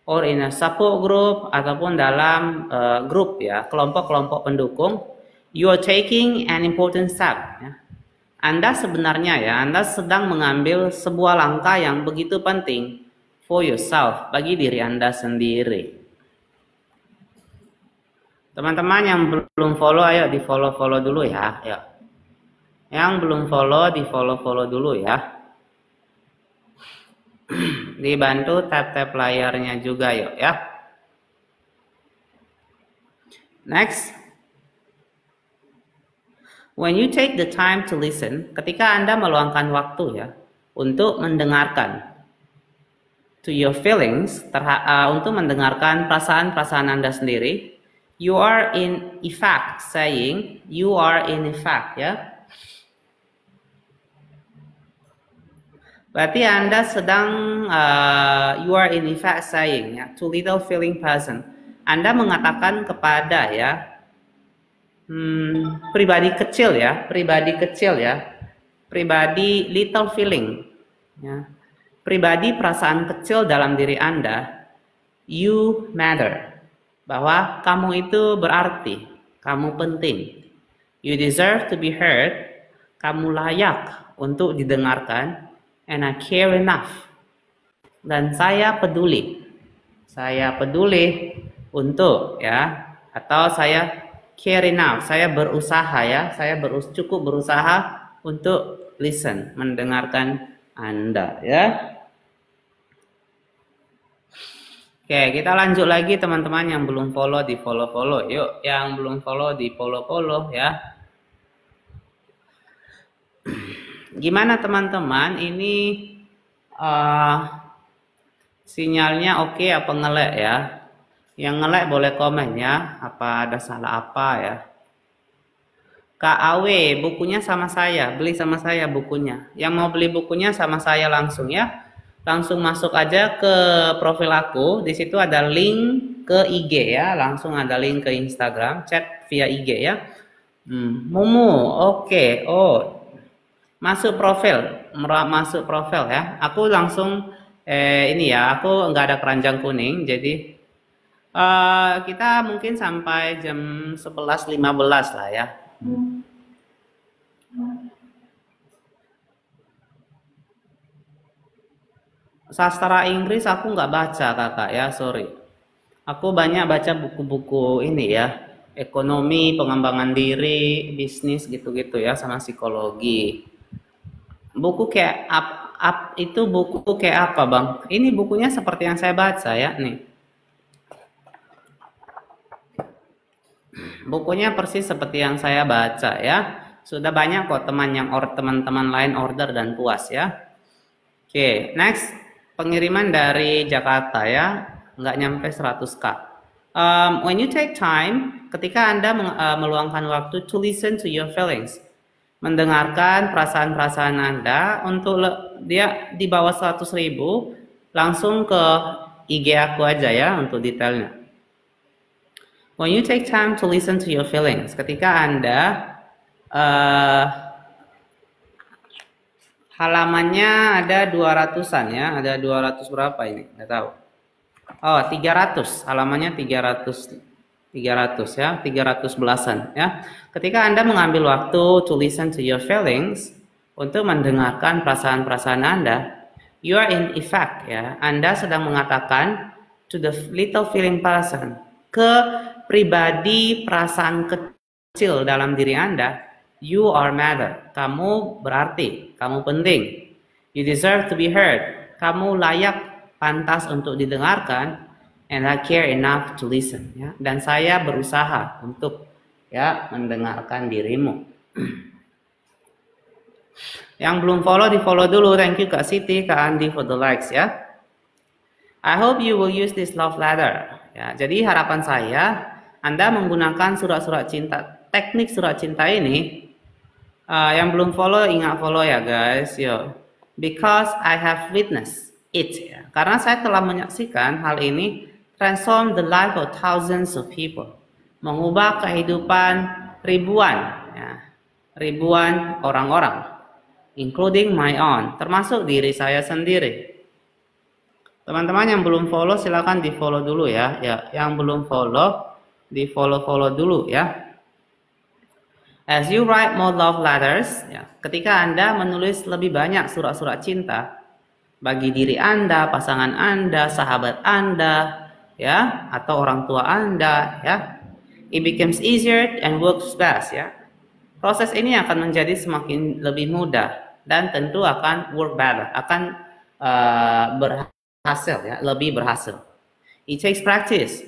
[SPEAKER 1] or in a support group, ataupun dalam grup, ya, kelompok-kelompok pendukung, you are taking an important step. Ya. Anda sebenarnya, ya, Anda sedang mengambil sebuah langkah yang begitu penting for yourself, bagi diri Anda sendiri. Teman-teman yang belum follow, ayo di follow dulu ya. Ayo. Yang belum follow, di follow dulu ya. Dibantu tap-tap layarnya juga yuk ya. Next. When you take the time to listen, ketika Anda meluangkan waktu ya untuk mendengarkan to your feelings, untuk mendengarkan perasaan-perasaan Anda sendiri, you are in effect saying, you are in effect ya. Berarti Anda sedang, you are in effect saying ya, to little feeling person. Anda mengatakan kepada ya, pribadi kecil ya, pribadi little feeling, ya, pribadi perasaan kecil dalam diri Anda, you matter, bahwa kamu itu berarti, kamu penting, you deserve to be heard, kamu layak untuk didengarkan, and I care enough, dan saya peduli untuk ya, atau saya care enough, saya berusaha ya, cukup berusaha untuk listen, mendengarkan Anda ya. Oke, kita lanjut lagi teman-teman yang belum follow di follow. Yuk, yang belum follow di follow ya. Gimana teman-teman? Ini sinyalnya oke apa ngelek ya? Yang ngelek boleh komen ya, apa ada salah apa ya. Kak Awe, bukunya sama saya, beli sama saya bukunya. Yang mau beli bukunya sama saya langsung ya. Langsung masuk aja ke profil aku, di situ ada link ke IG ya, langsung ada link ke Instagram, chat via IG ya. Mumu, oke. Oh, masuk profil ya. Aku langsung ini ya, aku nggak ada keranjang kuning, jadi kita mungkin sampai jam 11.15 lah ya. Sastra Inggris aku nggak baca kakak ya, sorry. Aku banyak baca buku-buku ini ya, ekonomi, pengembangan diri, bisnis gitu-gitu ya, sama psikologi. Buku kayak itu buku kayak apa bang? Ini bukunya seperti yang saya baca ya nih. Bukunya persis seperti yang saya baca ya. Sudah banyak kok teman-teman lain order dan puas ya. Oke, next. Pengiriman dari Jakarta ya. Nggak nyampe 100k. When you take time, ketika Anda meluangkan waktu to listen to your feelings, mendengarkan perasaan-perasaan Anda, untuk dia di bawah 100.000, langsung ke IG aku aja ya untuk detailnya. When you take time to listen to your feelings, ketika Anda halamannya ada 200-an ya, ada 200 berapa ini? Nggak tahu. Oh, 300, halamannya 300 ya, 300 belasan ya. Ketika Anda mengambil waktu to listen to your feelings, untuk mendengarkan perasaan-perasaan Anda, you are in effect ya. Anda sedang mengatakan to the little feeling person, ke pribadi perasaan kecil dalam diri Anda, you are matter, kamu berarti, kamu penting, you deserve to be heard, kamu layak, pantas untuk didengarkan, and I care enough to listen ya. Dan saya berusaha untuk ya mendengarkan dirimu. Yang belum follow di follow dulu. Thank you Kak Siti, Kak Andi for the likes ya. I hope you will use this love letter ya. Jadi harapan saya Anda menggunakan surat-surat cinta, teknik surat cinta ini. Yang belum follow ingat follow ya guys yo. Because I have witnessed it ya. Karena saya telah menyaksikan hal ini transform the life of thousands of people, mengubah kehidupan ribuan, ya, ribuan orang-orang, including my own, termasuk diri saya sendiri. Teman-teman yang belum follow silakan di follow dulu ya. Ya, yang belum follow di follow dulu ya. As you write more love letters, ya, ketika Anda menulis lebih banyak surat-surat cinta bagi diri Anda, pasangan Anda, sahabat Anda, ya, atau orang tua Anda, ya, it becomes easier and works best, ya. Proses ini akan menjadi semakin lebih mudah dan tentu akan work better, akan berhasil, ya, lebih berhasil. It takes practice.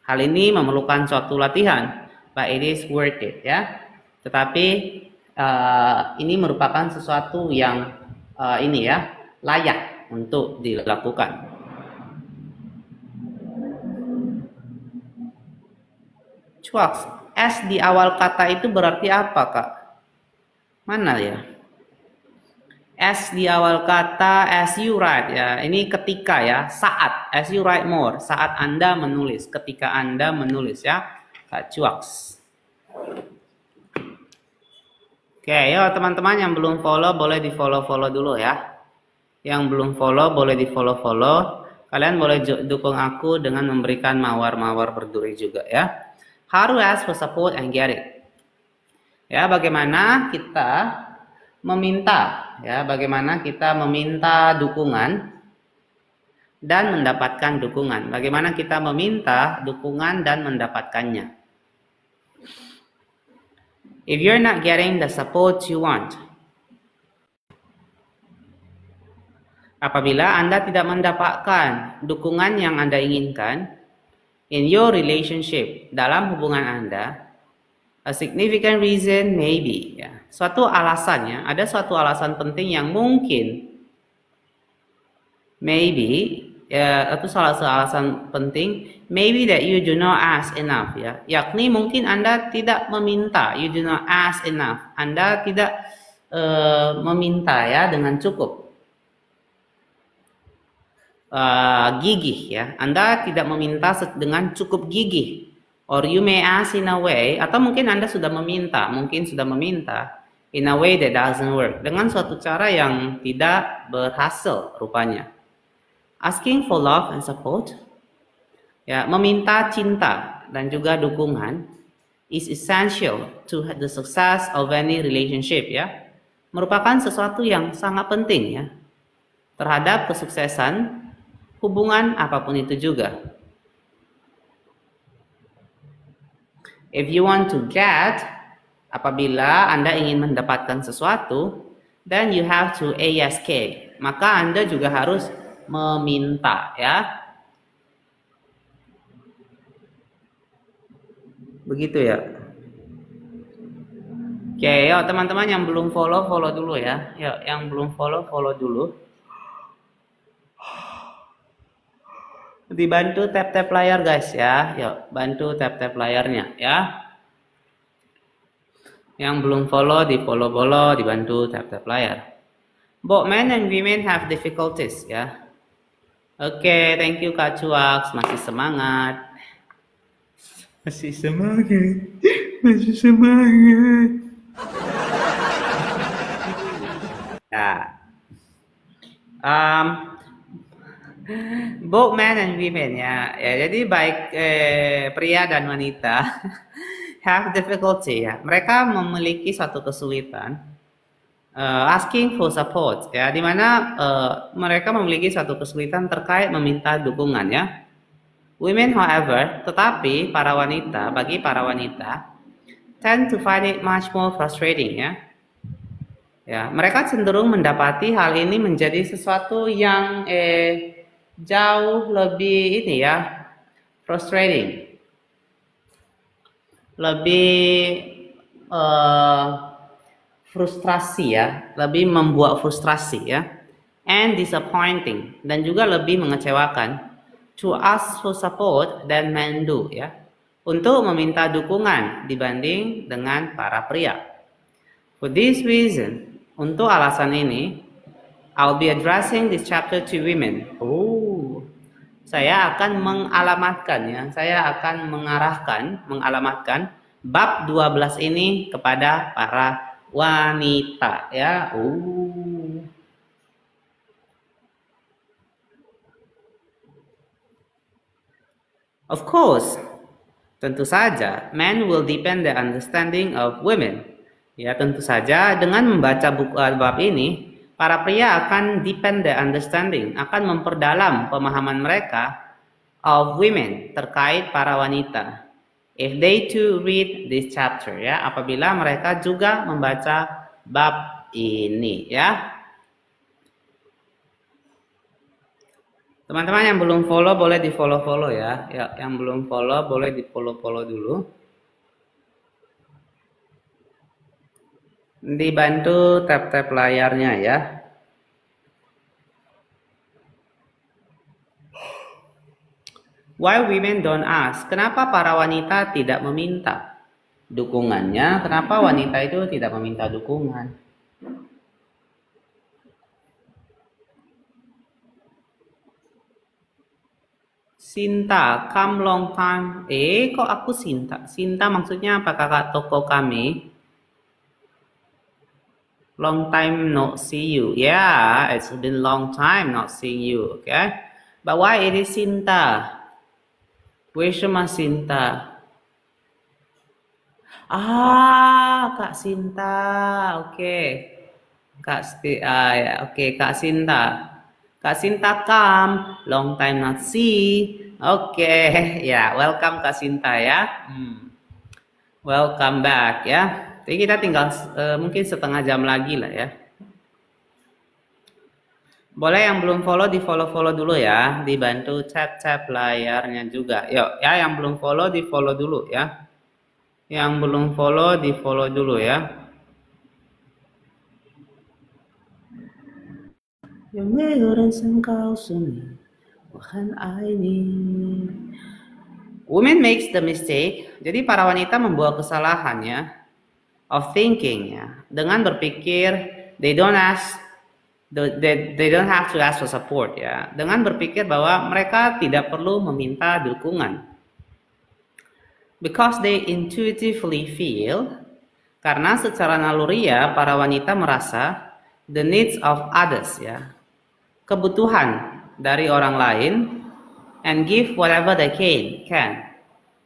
[SPEAKER 1] Hal ini memerlukan suatu latihan, but it is worth it, ya. Tetapi ini merupakan sesuatu yang ini ya, layak untuk dilakukan. Cuaks, S di awal kata itu berarti apa, Kak? Mana ya? S di awal kata, as you write, ya. Ini ketika ya, saat, as you write more, saat Anda menulis, ketika Anda menulis ya, Kak Cuaks. Oke, yuk teman-teman yang belum follow boleh di follow dulu ya. Yang belum follow boleh di follow. Kalian boleh dukung aku dengan memberikan mawar berduri juga ya. How to ask for support and get it. Ya, bagaimana kita meminta ya, bagaimana kita meminta dukungan dan mendapatkan dukungan. Bagaimana kita meminta dukungan dan mendapatkannya. If you're not getting the support you want, apabila Anda tidak mendapatkan dukungan yang Anda inginkan in your relationship, dalam hubungan Anda, a significant reason may be, ya, suatu alasannya, ada suatu alasan penting yang mungkin, maybe, ya, itu salah satu alasan penting, maybe that you do not ask enough, ya, yakni mungkin Anda tidak meminta, you do not ask enough, Anda tidak meminta ya dengan cukup gigih ya, Anda tidak meminta dengan cukup gigih, or you may ask in a way, atau mungkin Anda sudah meminta in a way that doesn't work, dengan suatu cara yang tidak berhasil rupanya. Asking for love and support, ya, meminta cinta dan juga dukungan is essential to the success of any relationship, ya, merupakan sesuatu yang sangat penting ya terhadap kesuksesan hubungan apapun itu juga. If you want to get, apabila Anda ingin mendapatkan sesuatu, then you have to ask, maka Anda juga harus meminta ya. Begitu ya. Oke, yuk teman-teman yang belum follow dulu ya. Yuk, yang belum follow dulu. Dibantu tap layar guys ya. Yuk, bantu tap layarnya ya. Yang belum follow di follow, dibantu tap layar. Both men and women have difficulties ya. Oke, thank you Kak Cuaks, masih semangat. Ya. Both men and women ya. Jadi baik pria dan wanita have difficulty ya. Mereka memiliki suatu kesulitan asking for support ya, dimana mereka memiliki suatu kesulitan terkait meminta dukungan ya. Women however, tetapi bagi para wanita tend to find it much more frustrating ya. Ya, mereka cenderung mendapati hal ini menjadi sesuatu yang jauh lebih ini ya, frustrating. Lebih frustrasi ya, lebih membuat frustrasi ya, and disappointing, dan juga lebih mengecewakan, to ask for support dan men do ya, untuk meminta dukungan dibanding dengan para pria. For this reason, untuk alasan ini, I'll be addressing this chapter to women. Saya akan mengalamatkan ya, saya akan mengalamatkan Bab 12 ini kepada para wanita ya. Of course, tentu saja, men will deepen the understanding of women. Ya, tentu saja dengan membaca buku bab ini, para pria akan deepen the understanding, akan memperdalam pemahaman mereka of women terkait para wanita. If they too read this chapter, ya, apabila mereka juga membaca bab ini, ya. Teman-teman yang belum follow boleh di follow ya. Ya, yang belum follow boleh di follow dulu. Dibantu tap-tap layarnya ya. Why women don't ask? Kenapa para wanita tidak meminta dukungannya? Kenapa wanita itu tidak meminta dukungan? Sinta, come long time. Kok aku Sinta? Sinta maksudnya apa kakak toko kami? Long time not see you. Yeah, it's been long time not seeing you. Okay, but why it is Sinta? Where's my Sinta? Kak Sinta. Oke. Kak Sinta. Kak Sinta come, long time not see. Oke, ya, welcome Kak Sinta ya. Welcome back ya. Jadi kita tinggal mungkin setengah jam lagi lah ya. Boleh yang belum follow di follow dulu ya. Dibantu tap layarnya juga. Yuk ya, yang belum follow di follow dulu ya. Yang belum follow di follow dulu ya. Yang meron kau seni, bukan ini. Women makes the mistake. Jadi para wanita membuat kesalahan ya, of thinking ya, dengan berpikir they don't have to ask for support ya, dengan berpikir bahwa mereka tidak perlu meminta dukungan. Because they intuitively feel, karena secara naluri ya para wanita merasa the needs of others ya, kebutuhan dari orang lain, and give whatever they can,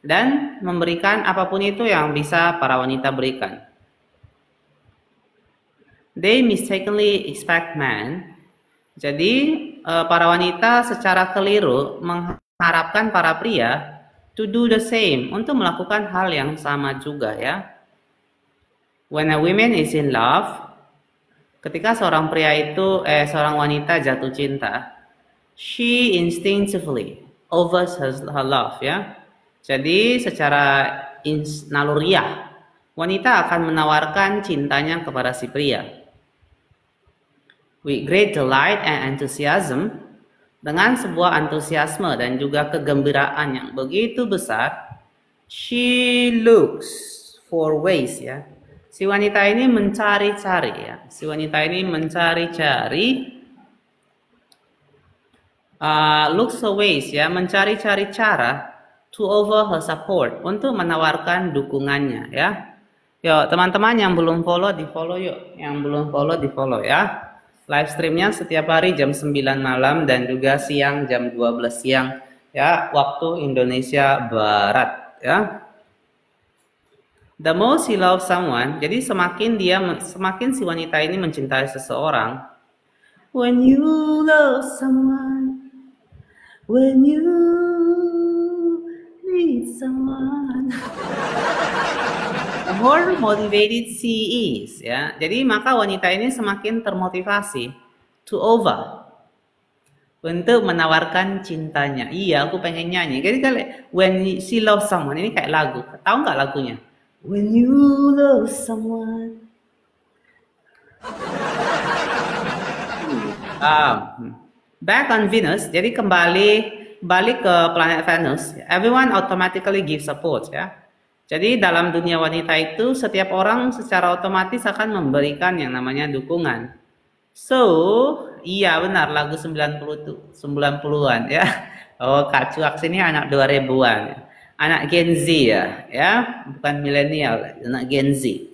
[SPEAKER 1] dan memberikan apapun itu yang bisa para wanita berikan. They mistakenly expect men. Jadi para wanita secara keliru mengharapkan para pria to do the same, untuk melakukan hal yang sama juga ya. When a woman is in love, ketika seorang seorang wanita jatuh cinta, she instinctively offers her love ya. Jadi secara naluriah wanita akan menawarkan cintanya kepada si pria. With great delight and enthusiasm, dengan sebuah antusiasme dan juga kegembiraan yang begitu besar, she looks for ways ya. Si wanita ini mencari-cari ya. Si wanita ini mencari-cari, looks for ways ya, mencari-cari cara to offer her support, untuk menawarkan dukungannya ya. Yuk teman-teman yang belum follow di follow yuk. Yang belum follow di follow ya. Live streamnya setiap hari jam 9 malam dan juga siang jam 12 siang ya, waktu Indonesia Barat ya. The more she loves someone, jadi semakin si wanita ini mencintai seseorang. When you love someone, when you need someone, the more motivated she is ya. Jadi maka wanita ini semakin termotivasi to offer, untuk menawarkan cintanya. Iya, aku pengen nyanyi. Jadi kalau when she loves someone ini kayak lagu. Tahu nggak lagunya? When you love someone. Back on Venus, jadi balik ke planet Venus. Everyone automatically give support ya. Jadi dalam dunia wanita itu setiap orang secara otomatis akan memberikan yang namanya dukungan. So, iya benar lagu 90-an ya. Oh, Kak Cuak sini anak 2000-an. Anak Gen Z ya, bukan milenial, anak Gen Z.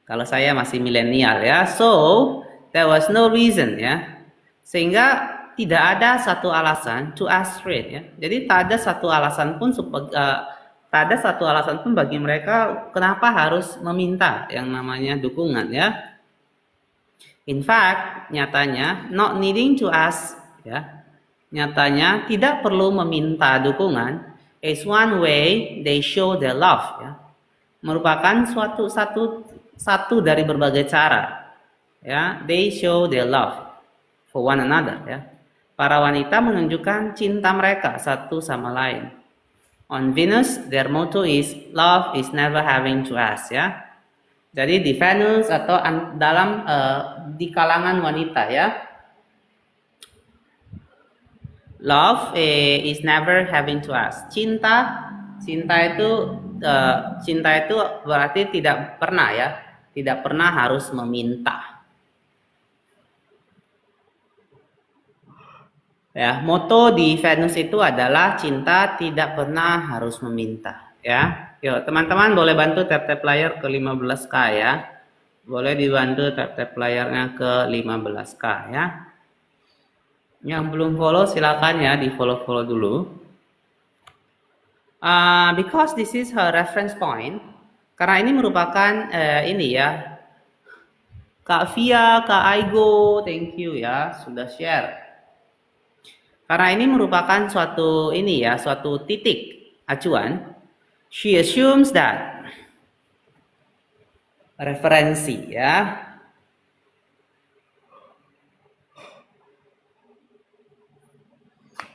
[SPEAKER 1] Kalau saya masih milenial ya, so there was no reason ya, sehingga tidak ada satu alasan to ask straight ya. Jadi tak ada satu alasan pun bagi mereka kenapa harus meminta yang namanya dukungan ya. In fact, nyatanya not needing to ask ya. Nyatanya tidak perlu meminta dukungan is one way they show their love ya. Merupakan satu dari berbagai cara ya, they show their love for one another ya. Para wanita menunjukkan cinta mereka satu sama lain. On Venus, their motto is love is never having to ask ya. Jadi di Venus atau dalam di kalangan wanita ya, love is never having to ask. Cinta itu berarti tidak pernah harus meminta. Ya, moto di Venus itu adalah cinta tidak pernah harus meminta. Ya, yuk teman-teman boleh bantu tap-tap layar ke 15K ya. Boleh dibantu tap-tap layarnya ke 15K ya. Yang belum follow silakan ya di follow dulu. Because this is her reference point. Karena ini merupakan ini ya. Kak Via, Kak Aigo, thank you ya sudah share. Karena ini merupakan suatu titik acuan. She assumes that referensi ya.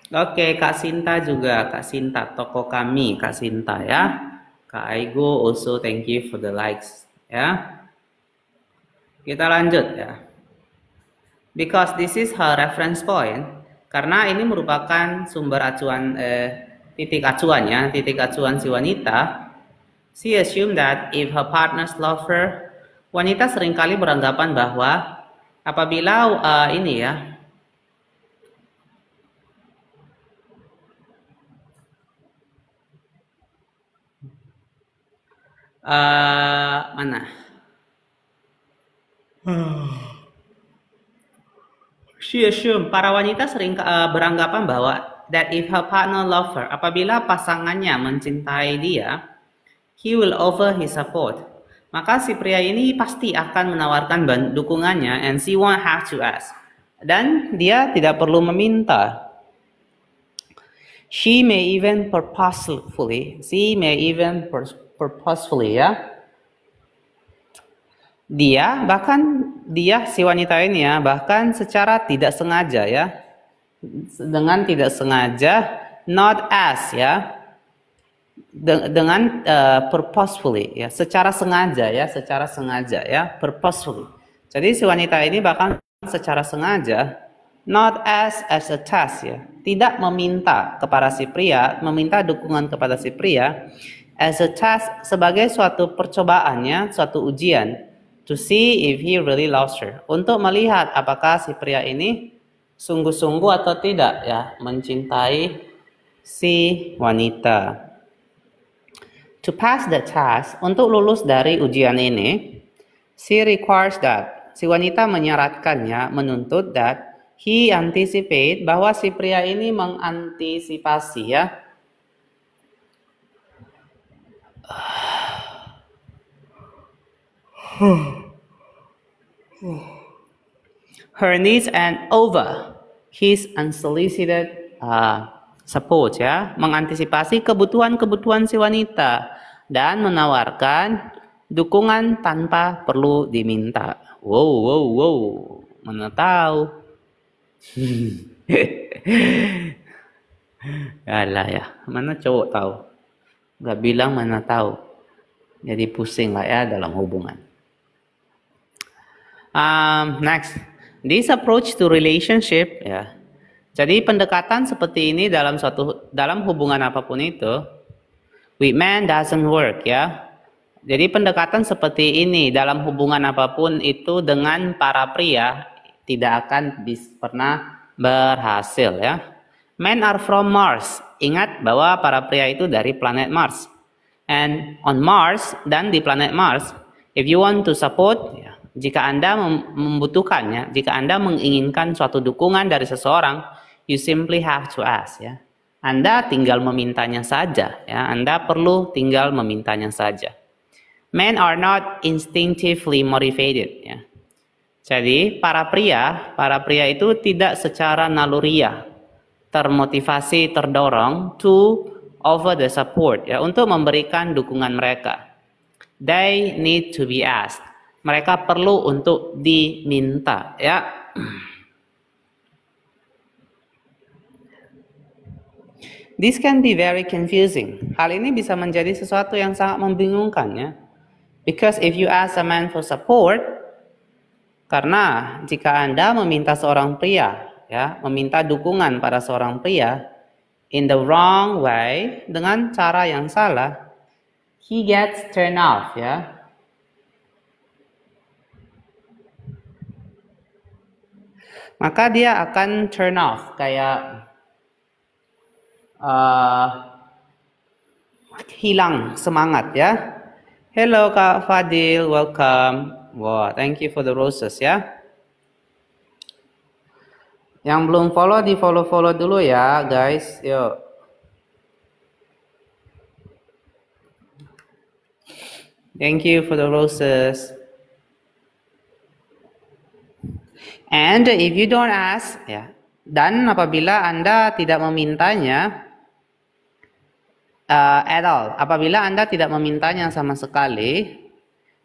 [SPEAKER 1] Oke, Kak Sinta juga, Kak Sinta toko kami, Kak Sinta ya. Kak Aigo also thank you for the likes ya. Kita lanjut ya. Because this is her reference point. Karena ini merupakan sumber acuan titik acuan si wanita. She assumed that if her partners love her, wanita seringkali beranggapan bahwa apabila She assumed, para wanita sering beranggapan bahwa that if her partner love her, apabila pasangannya mencintai dia, he will offer his support. Maka si pria ini pasti akan menawarkan dukungannya and she won't have to ask. Dan dia tidak perlu meminta. She may even purposefully ya. Si wanita ini ya, bahkan secara tidak sengaja ya, dengan tidak sengaja, not as ya, dengan purposefully ya, secara sengaja ya, purposefully. Jadi si wanita ini bahkan secara sengaja, not as a task ya, tidak meminta kepada si pria, meminta dukungan kepada si pria, as a task sebagai suatu percobaannya, suatu ujian. To see if he really loves her. Untuk melihat apakah si pria ini sungguh-sungguh atau tidak ya mencintai si wanita. To pass the test, untuk lulus dari ujian ini, she requires that, si wanita menyaratkannya, menuntut that he anticipate, bahwa si pria ini mengantisipasi ya. Her needs and over his unsolicited support ya, mengantisipasi kebutuhan si wanita dan menawarkan dukungan tanpa perlu diminta. Wow, mana tahu? Alah ya, mana cowok tahu? Gak bilang mana tahu. Jadi pusing lah ya dalam hubungan. Next, this approach to relationship ya. Jadi pendekatan seperti ini dalam hubungan apapun itu, with men doesn't work ya. Jadi pendekatan seperti ini dalam hubungan apapun itu dengan para pria tidak akan pernah berhasil ya. Men are from Mars. Ingat bahwa para pria itu dari planet Mars. And on Mars, dan di planet Mars, if you want to support, ya, jika Anda membutuhkannya, jika Anda menginginkan suatu dukungan dari seseorang, you simply have to ask. Ya. Anda tinggal memintanya saja. Ya. Anda perlu tinggal memintanya saja. Men are not instinctively motivated. Ya. Jadi para pria itu tidak secara naluriah termotivasi, terdorong to offer the support, ya, untuk memberikan dukungan mereka. They need to be asked. Mereka perlu untuk diminta, ya. This can be very confusing. Hal ini bisa menjadi sesuatu yang sangat membingungkan, ya. Because if you ask a man for support, karena jika Anda meminta seorang pria, ya, meminta dukungan pada seorang pria in the wrong way, dengan cara yang salah, he gets turned off, ya. Maka dia akan turn off, kayak hilang semangat, ya. Hello Kak Fadil, welcome. Wow, thank you for the roses, ya. Yang belum follow, di follow dulu ya, guys. Yuk. Thank you for the roses. And if you don't ask, ya. Dan apabila Anda tidak memintanya at all, apabila Anda tidak memintanya sama sekali,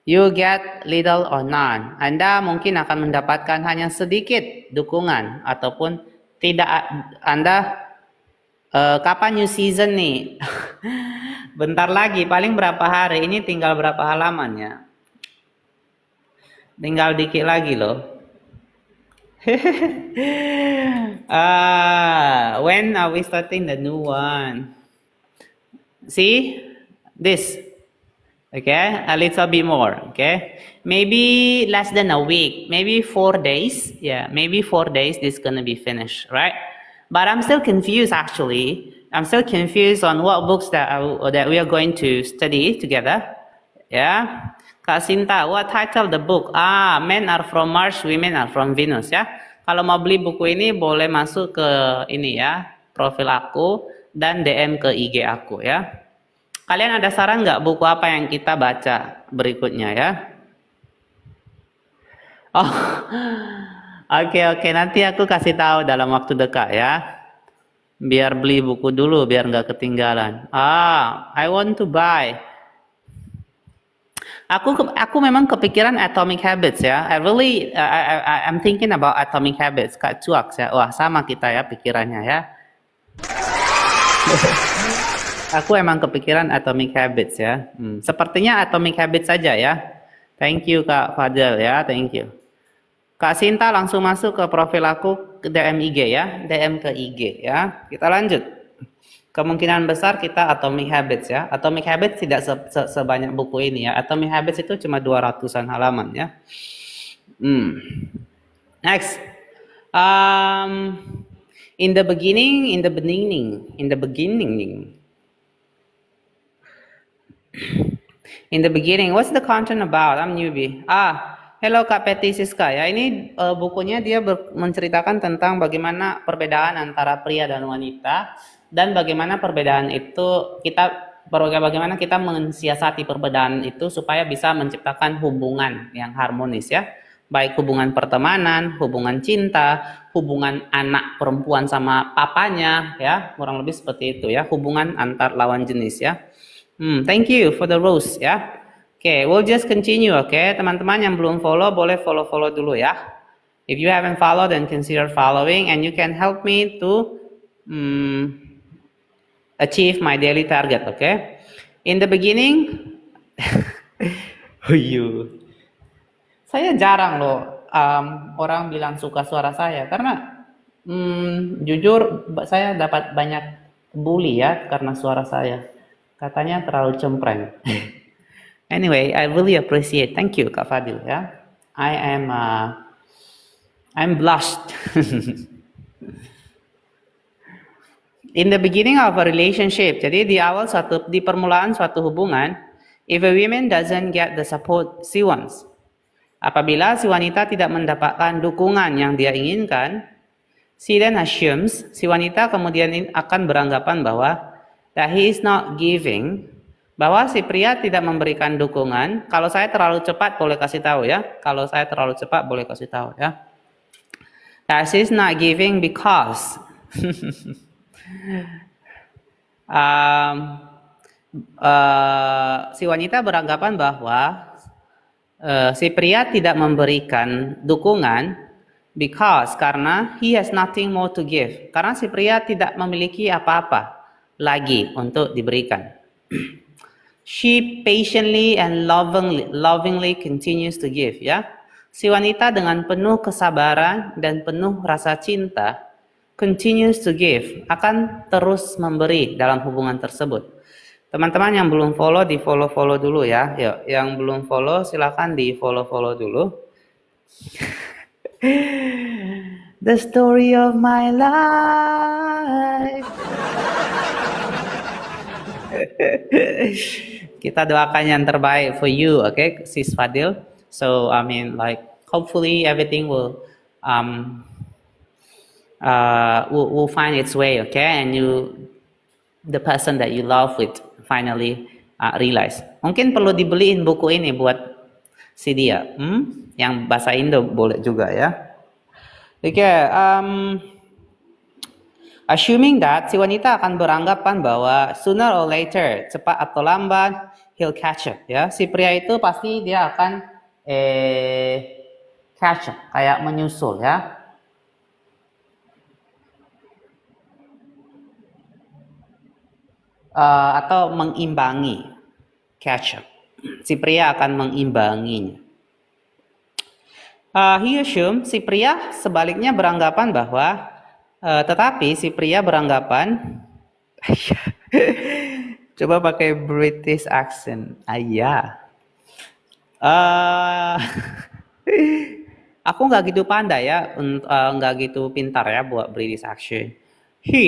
[SPEAKER 1] you get little or none. Anda mungkin akan mendapatkan hanya sedikit dukungan ataupun tidak. Anda kapan new season nih? Bentar lagi, paling berapa hari? Ini tinggal berapa halaman ya? Tinggal dikit lagi loh. When are we starting the new one? See this. Okay, a little bit more. Okay, maybe less than a week, maybe 4 days. Yeah, maybe 4 days. This is gonna be finished, right? But I'm still confused. Actually, I'm still confused on what books that we are going to study together. Yeah, Kak Sinta, what title the book? Men are from Mars, women are from Venus. Ya, kalau mau beli buku ini boleh masuk ke ini ya, profil aku dan DM ke IG aku ya. Kalian ada saran nggak buku apa yang kita baca berikutnya ya? Oh, oke, nanti aku kasih tahu dalam waktu dekat ya. Biar beli buku dulu, biar nggak ketinggalan. I want to buy. Aku memang kepikiran Atomic Habits ya. I'm thinking about Atomic Habits. Kak Cuak ya. Wah, sama kita ya pikirannya ya. Aku emang kepikiran Atomic Habits ya. Sepertinya Atomic Habits saja ya. Thank you Kak Fadil ya, thank you. Kak Sinta langsung masuk ke profil aku, ke DM IG ya, DM ke IG ya. Kita lanjut. Kemungkinan besar kita Atomic Habits ya. Atomic Habits tidak sebanyak buku ini ya. Atomic Habits itu cuma 200-an halaman ya. Next. In the beginning. In the beginning, what's the content about? I'm newbie. Hello Kak Peti Siska ya. Ini bukunya dia menceritakan tentang bagaimana perbedaan antara pria dan wanita dan bagaimana perbedaan itu bagaimana kita mensiasati perbedaan itu supaya bisa menciptakan hubungan yang harmonis ya. Baik hubungan pertemanan, hubungan cinta, hubungan anak perempuan sama papanya ya, kurang lebih seperti itu ya, hubungan antar lawan jenis ya. Thank you for the rose ya. Okay, we'll just continue. Okay, teman-teman yang belum follow boleh follow dulu ya. If you haven't followed, then consider following, and you can help me to achieve my daily target. Okay, in the beginning, saya jarang loh orang bilang suka suara saya karena jujur saya dapat banyak bully ya karena suara saya. Katanya terlalu cempreng. Anyway, I really appreciate. Thank you, Kak Fadil. Ya, I'm blushed. In the beginning of a relationship, jadi di permulaan suatu hubungan, if a woman doesn't get the support she wants, apabila si wanita tidak mendapatkan dukungan yang dia inginkan, she then assumes, si wanita kemudian akan beranggapan bahwa that he is not giving, bahwa si pria tidak memberikan dukungan. Kalau saya terlalu cepat boleh kasih tahu ya. That she is not giving because si wanita beranggapan bahwa si pria tidak memberikan dukungan karena he has nothing more to give. Karena si pria tidak memiliki apa-apa lagi untuk diberikan. She patiently and lovingly continues to give, ya. Si wanita dengan penuh kesabaran dan penuh rasa cinta continues to give, akan terus memberi dalam hubungan tersebut. Teman-teman yang belum follow, di follow dulu ya. Yuk, yang belum follow silakan di follow dulu. The story of my life. Kita doakan yang terbaik for you, okay, Sis Fadil. So I mean, like, hopefully everything will find its way, okay, and the person that you love with finally realize. Mungkin perlu dibeliin buku ini buat si dia, yang bahasa Indo boleh juga ya. Oke, assuming that si wanita akan beranggapan bahwa sooner or later, cepat atau lambat, he'll catch up, ya. Si pria itu pasti dia akan catch up, kayak menyusul, ya. Atau mengimbangi, catch up. Si pria akan mengimbanginya. He assume, si pria sebaliknya beranggapan bahwa, tetapi si pria beranggapan, coba pakai British accent, aku nggak gitu pandai ya, nggak gitu pintar ya buat British accent. He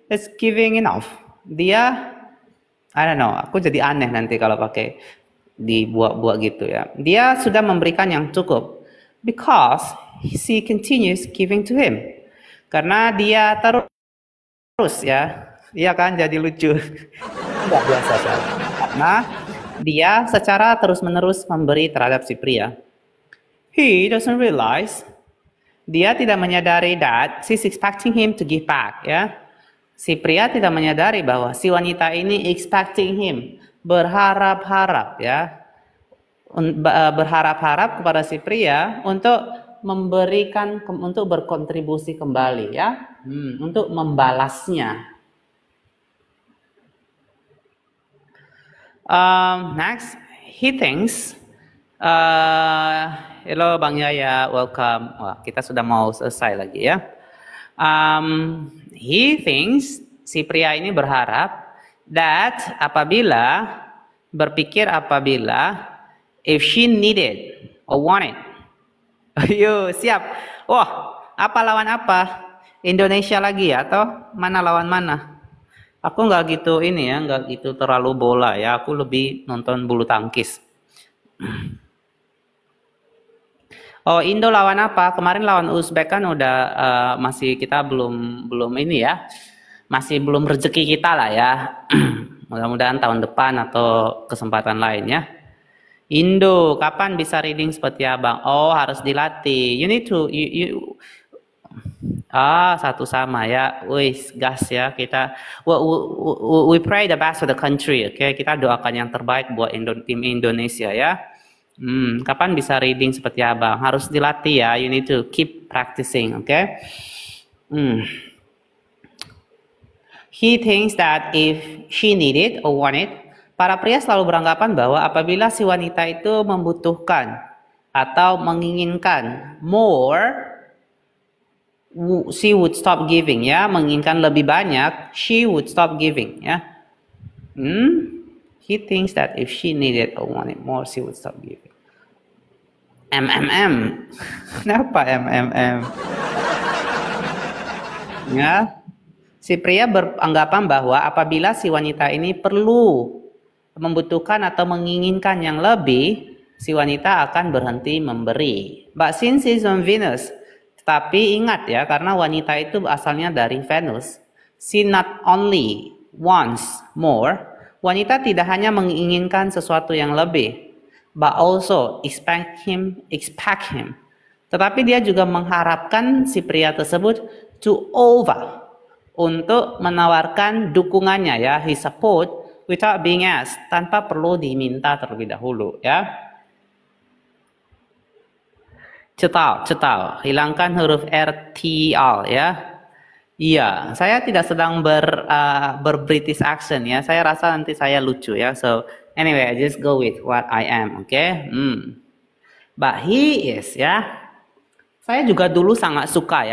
[SPEAKER 1] is giving enough. Dia, I don't know, aku jadi aneh nanti kalau pakai dibuat-buat gitu ya. Dia sudah memberikan yang cukup. Because she continues giving to him. Karena dia terus ya. Iya kan, jadi lucu. Enggak biasa sih. Karena dia secara terus-menerus memberi terhadap si pria. He doesn't realize, dia tidak menyadari that she's expecting him to give back, ya. Si pria tidak menyadari bahwa si wanita ini expecting him, berharap-harap, ya. Berharap-harap kepada si pria untuk memberikan, untuk berkontribusi kembali, ya, untuk membalasnya. Next, he thinks, hello Bang Yaya, welcome. Wah, kita sudah mau selesai lagi ya. He thinks, si pria ini berharap, that berpikir apabila, if she needed or wanted. Ayo, siap. Wah, apa lawan apa? Indonesia lagi ya, atau mana lawan mana? Aku nggak gitu ini ya, nggak gitu terlalu bola ya. Aku lebih nonton bulu tangkis. Oh, Indo lawan apa? Kemarin lawan Uzbek kan udah masih kita belum ini ya. Masih belum rezeki kita lah ya. Mudah-mudahan tahun depan atau kesempatan lainnya. Indo, kapan bisa reading seperti Abang? Oh, harus dilatih. You need to satu sama ya. Wis, gas ya kita. We pray the best for the country, oke? Okay? Kita doakan yang terbaik buat tim Indonesia ya. Kapan bisa reading seperti Abang? Harus dilatih ya. You need to keep practicing, oke? Okay? He thinks that if she needed or wanted, para pria selalu beranggapan bahwa apabila si wanita itu membutuhkan atau menginginkan more, she would stop giving, ya. Menginginkan lebih banyak, she would stop giving, ya. He thinks that if she needed or wanted more, she would stop giving. MMM. Kenapa MMM? Ya. Si pria beranggapan bahwa apabila si wanita ini perlu, membutuhkan atau menginginkan yang lebih, si wanita akan berhenti memberi. But since he's on Venus, tapi ingat ya, karena wanita itu asalnya dari Venus, she not only wants more, wanita tidak hanya menginginkan sesuatu yang lebih, but also expect him. Tetapi dia juga mengharapkan si pria tersebut to over, untuk menawarkan dukungannya ya, his support without being asked, tanpa perlu diminta terlebih dahulu ya. Cetau, hilangkan huruf RTL ya. Iya, saya tidak sedang ber-British accent ya. Saya rasa nanti saya lucu ya. So anyway, I just go with what I am, okay? But he is ya. Saya juga dulu sangat suka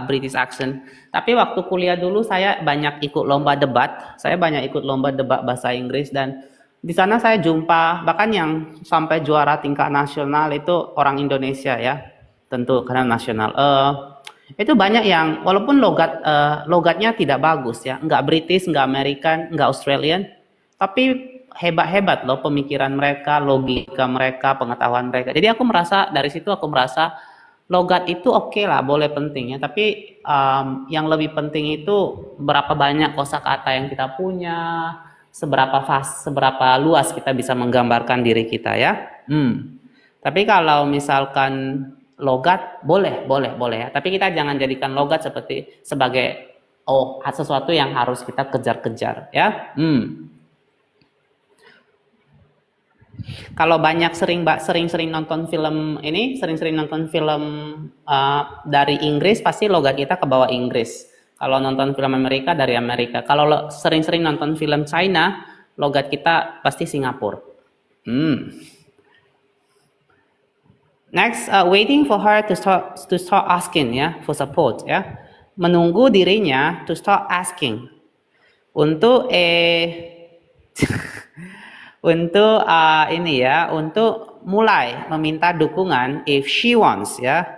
[SPEAKER 1] British accent. Tapi waktu kuliah dulu saya banyak ikut lomba debat. Saya banyak ikut lomba debat bahasa Inggris dan di sana saya jumpa bahkan yang sampai juara tingkat nasional itu orang Indonesia ya. Tentu karena nasional. Itu banyak yang walaupun logatnya tidak bagus ya, nggak British, nggak American, nggak Australian, tapi hebat-hebat loh pemikiran mereka, logika mereka, pengetahuan mereka. Jadi dari situ aku merasa logat itu oke lah, boleh penting ya, tapi yang lebih penting itu berapa banyak kosakata yang kita punya, seberapa luas kita bisa menggambarkan diri kita ya. Tapi kalau misalkan logat boleh ya, tapi kita jangan jadikan logat sebagai sesuatu yang harus kita kejar-kejar ya. Kalau sering-sering nonton film dari Inggris, pasti logat kita ke bawah Inggris. Kalau nonton film Amerika dari Amerika. Kalau sering-sering nonton film China, logat kita pasti Singapura. Next, waiting for her to start asking ya, for support ya. Menunggu dirinya to start asking untuk untuk mulai meminta dukungan if she wants ya.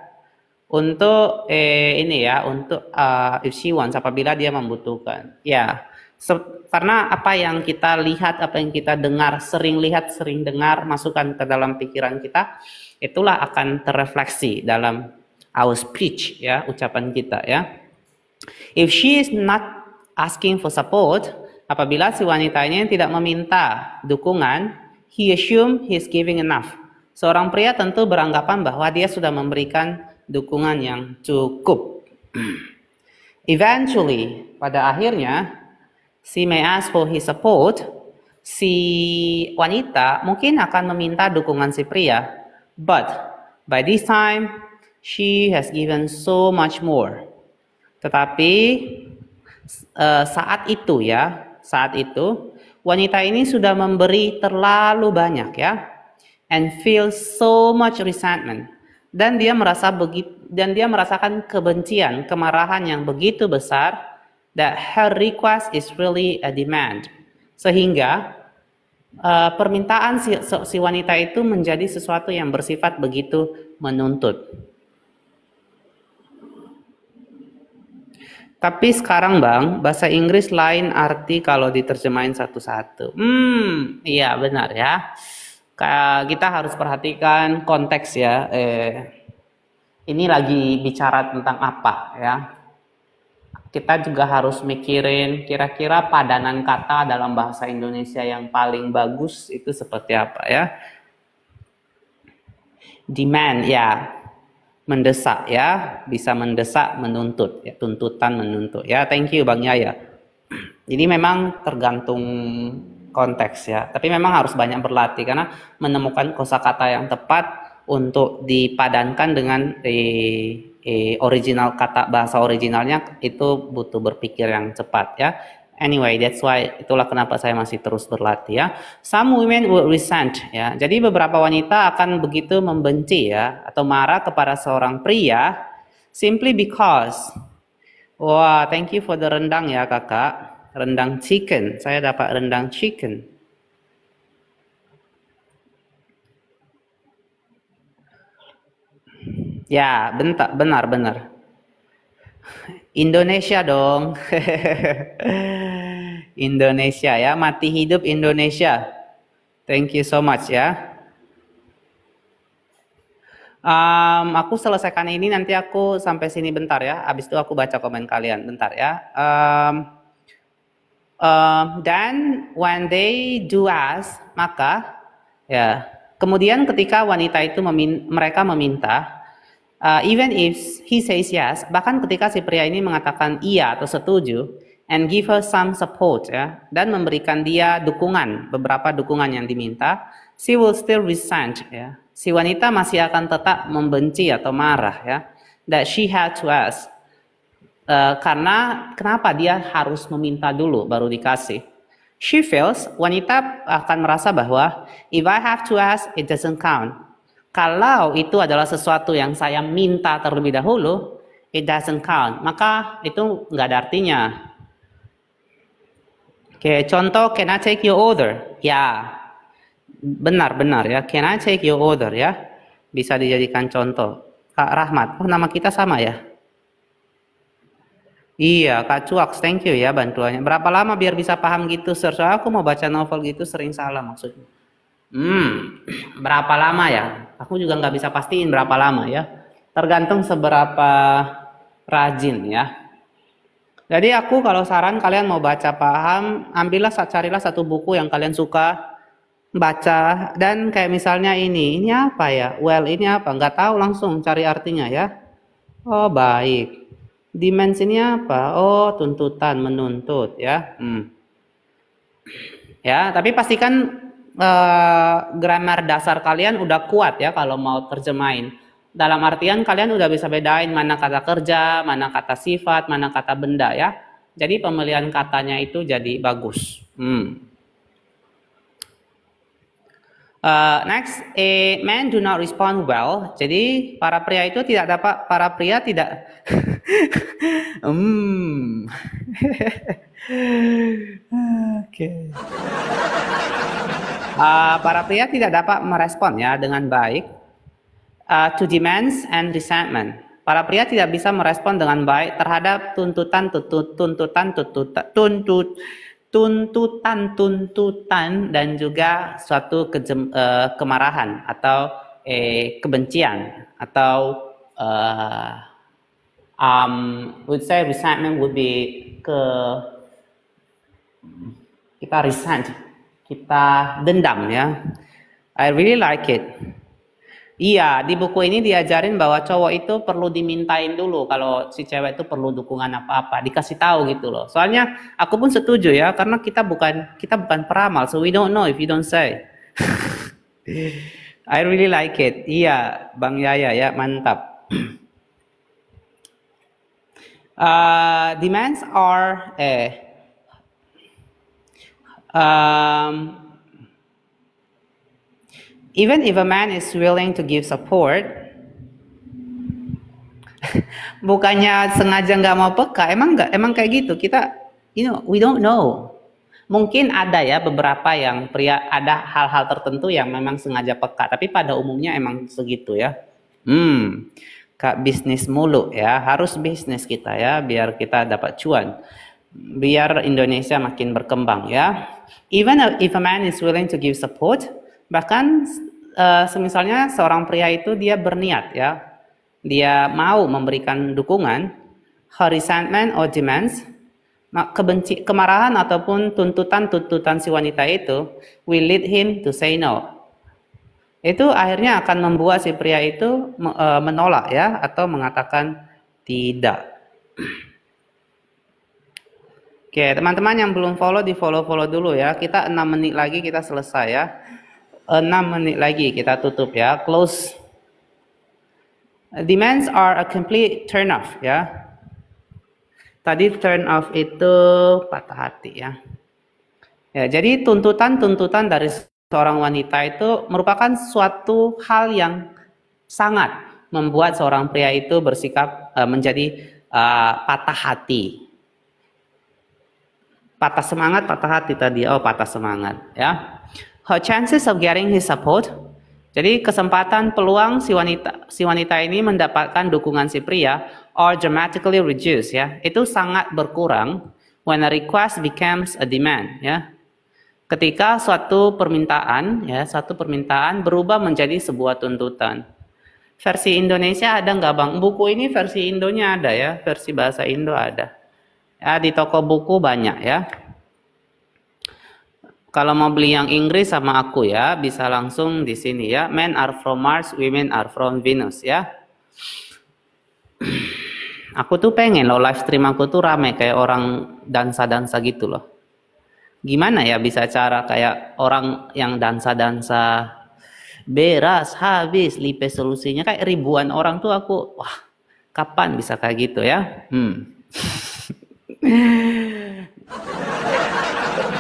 [SPEAKER 1] If she wants, apabila dia membutuhkan. Ya. Karena apa yang kita lihat, apa yang kita dengar, sering dengar, masukkan ke dalam pikiran kita, itulah akan terrefleksi dalam our speech ya, ucapan kita ya. If she is not asking for support, apabila si wanita ini tidak meminta dukungan, he assume he is giving enough. Seorang pria tentu beranggapan bahwa dia sudah memberikan dukungan yang cukup. Eventually, pada akhirnya, she may ask for his support. Si wanita mungkin akan meminta dukungan si pria, but by this time, she has given so much more. Tetapi saat itu wanita ini sudah memberi terlalu banyak ya, and feel so much resentment, dan dia merasakan kebencian, kemarahan yang begitu besar, that her request is really a demand, sehingga permintaan si wanita itu menjadi sesuatu yang bersifat begitu menuntut. Tapi sekarang Bang, bahasa Inggris lain arti kalau diterjemahin satu-satu. Iya benar ya. Kita harus perhatikan konteks ya. Ini lagi bicara tentang apa ya. Kita juga harus mikirin kira-kira padanan kata dalam bahasa Indonesia yang paling bagus itu seperti apa ya. Demand ya. Mendesak ya, bisa mendesak, menuntut ya, tuntutan menuntut ya. Thank you Bang Yaya. Jadi memang tergantung konteks ya, tapi memang harus banyak berlatih karena menemukan kosakata yang tepat untuk dipadankan dengan original kata, bahasa originalnya itu butuh berpikir yang cepat ya. Anyway, that's why, itulah kenapa saya masih terus berlatih ya. Some women would resent ya. Jadi beberapa wanita akan begitu membenci ya atau marah kepada seorang pria simply because. Wah, thank you for the rendang ya kakak. Rendang chicken. Saya dapat rendang chicken. Ya, benar. Indonesia dong. Indonesia ya, mati hidup Indonesia. Thank you so much ya. Aku selesaikan ini, nanti aku sampai sini bentar ya. Habis itu aku baca komen kalian bentar ya. Then when they do ask, maka ya, kemudian ketika wanita itu mereka meminta, even if he says yes, bahkan ketika si pria ini mengatakan iya atau setuju, and give her some support ya, dan memberikan dia dukungan, beberapa dukungan yang diminta, she will still resent ya. Si wanita masih akan tetap membenci atau marah ya, that she had to ask. Karena kenapa dia harus meminta dulu baru dikasih? She feels, wanita akan merasa bahwa if I have to ask, it doesn't count. Kalau itu adalah sesuatu yang saya minta terlebih dahulu, it doesn't count. Maka itu nggak ada artinya. Oke, contoh, can I take your order? Ya, benar ya. Can I take your order ya? Bisa dijadikan contoh. Kak Rahmat, oh nama kita sama ya? Iya, Kak Cuaks, thank you ya bantuannya. Berapa lama biar bisa paham gitu, Sir? Soalnya aku mau baca novel gitu sering salah maksudnya. Berapa lama ya? Aku juga nggak bisa pastiin berapa lama ya. Tergantung seberapa rajin ya. Jadi aku kalau saran kalian mau baca paham, carilah satu buku yang kalian suka baca, dan kayak misalnya ini apa ya? Well, ini apa? Nggak tahu, langsung cari artinya ya. Oh, baik. Dimensinya apa? Oh, tuntutan, menuntut ya. Ya, tapi pastikan grammar dasar kalian udah kuat ya kalau mau terjemahin. Dalam artian kalian udah bisa bedain mana kata kerja, mana kata sifat, mana kata benda ya. Jadi pemilihan katanya itu jadi bagus. Next, men do not respond well. Jadi para pria tidak para pria tidak dapat merespon ya dengan baik to demands and resentment. Para pria tidak bisa merespon dengan baik terhadap tuntutan dan juga suatu kemarahan atau kebencian atau would say resentment would be kita resent, kita dendam ya. I really like it. Iya, di buku ini diajarin bahwa cowok itu perlu dimintain dulu kalau si cewek itu perlu dukungan apa-apa, dikasih tahu gitu loh. Soalnya aku pun setuju ya, karena kita bukan peramal, so we don't know if you don't say. I really like it. Iya, Bang Yaya ya, mantap. Demands are even if a man is willing to give support, bukannya sengaja nggak mau peka, emang kayak gitu. Kita, we don't know. Mungkin ada ya beberapa yang pria, ada hal-hal tertentu yang memang sengaja peka, tapi pada umumnya emang segitu ya. Kak bisnis mulu ya, harus bisnis kita ya, biar kita dapat cuan, biar Indonesia makin berkembang ya. Even if a man is willing to give support, bahkan semisalnya seorang pria itu dia berniat ya, dia mau memberikan dukungan, her resentment or demands, kemarahan ataupun tuntutan si wanita itu will lead him to say no. Itu akhirnya akan membuat si pria itu menolak ya, atau mengatakan tidak. Oke, teman-teman yang belum follow, di follow dulu ya. Kita 6 menit lagi kita selesai ya. 6 menit lagi kita tutup ya, close. Demands are a complete turn off ya. Tadi turn off itu patah hati ya. Ya, jadi tuntutan dari seorang wanita itu merupakan suatu hal yang sangat membuat seorang pria itu bersikap menjadi patah hati. Patah semangat, patah hati tadi. Oh, patah semangat ya. Her chances of getting his support Jadi kesempatan peluang si wanita ini mendapatkan dukungan si pria are dramatically reduced ya. Itu sangat berkurang when a request becomes a demand ya. Ketika suatu permintaan berubah menjadi sebuah tuntutan. Versi Indonesia ada nggak Bang? Buku ini versi Indonya ada ya, versi bahasa Indo ada. Ya, di toko buku banyak ya. Kalau mau beli yang Inggris sama aku ya, bisa langsung di sini ya. Men are from Mars, women are from Venus ya. Aku tuh pengen loh live stream aku tuh rame kayak orang dansa-dansa gitu loh. Gimana ya bisa cara kayak orang yang dansa-dansa beras habis lipe solusinya kayak ribuan orang tuh aku wah kapan bisa kayak gitu ya?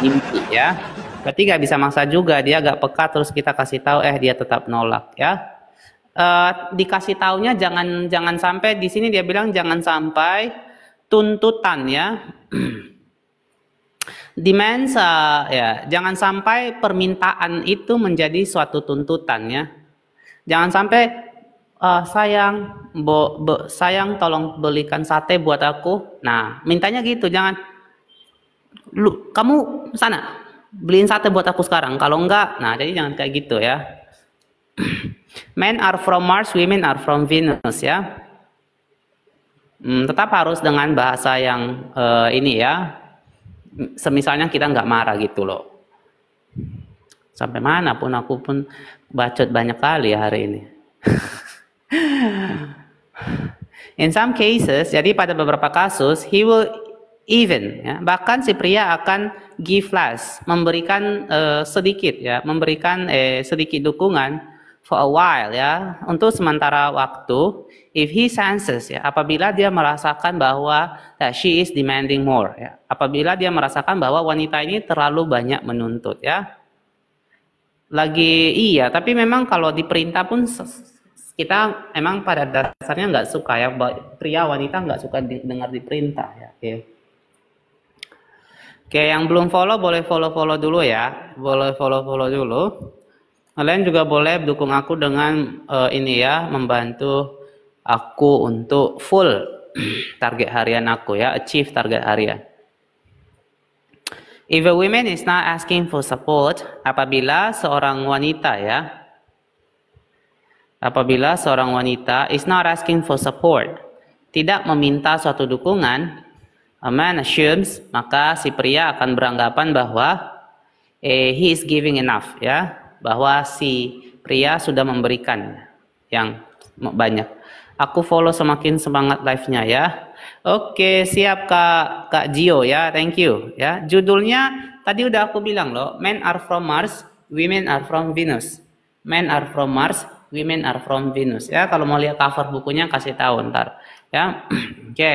[SPEAKER 1] Mimpi ya. Berarti gak bisa maksa juga, dia agak peka terus kita kasih tahu dia tetap nolak ya. Dikasih taunya jangan sampai di sini dia bilang jangan sampai tuntutan ya. Demands ya, jangan sampai permintaan itu menjadi suatu tuntutan ya. Jangan sampai sayang tolong belikan sate buat aku. Nah, mintanya gitu, jangan kamu sana beliin sate buat aku sekarang. Kalau enggak, nah jadi jangan kayak gitu ya. Men are from Mars, women are from Venus ya. Tetap harus dengan bahasa yang ini ya. Semisalnya kita nggak marah gitu loh. Sampai mana pun aku pun bacot banyak kali ya hari ini. In some cases, jadi pada beberapa kasus, he will even ya, bahkan si pria akan give less, memberikan sedikit ya, memberikan sedikit dukungan for a while ya, untuk sementara waktu. If he senses ya, apabila dia merasakan bahwa she is demanding more ya, apabila dia merasakan bahwa wanita ini terlalu banyak menuntut ya. Iya, tapi memang kalau diperintah pun kita emang pada dasarnya nggak suka ya, pria wanita nggak suka dengar diperintah ya. Oke, yang belum follow boleh follow dulu ya, boleh follow dulu. Kalian juga boleh dukung aku dengan ini ya, membantu aku untuk full target harian aku ya, achieve target harian. If a woman is not asking for support, apabila seorang wanita is not asking for support, tidak meminta suatu dukungan, a man assumes, maka si pria akan beranggapan bahwa he is giving enough ya, bahwa si pria sudah memberikan yang banyak. Aku follow semakin semangat live-nya ya. Oke, siap Kak Gio ya, thank you ya. Judulnya tadi udah aku bilang loh, men are from Mars, women are from Venus. Men are from Mars, women are from Venus ya. Kalau mau lihat cover bukunya kasih tahu ntar ya. Oke.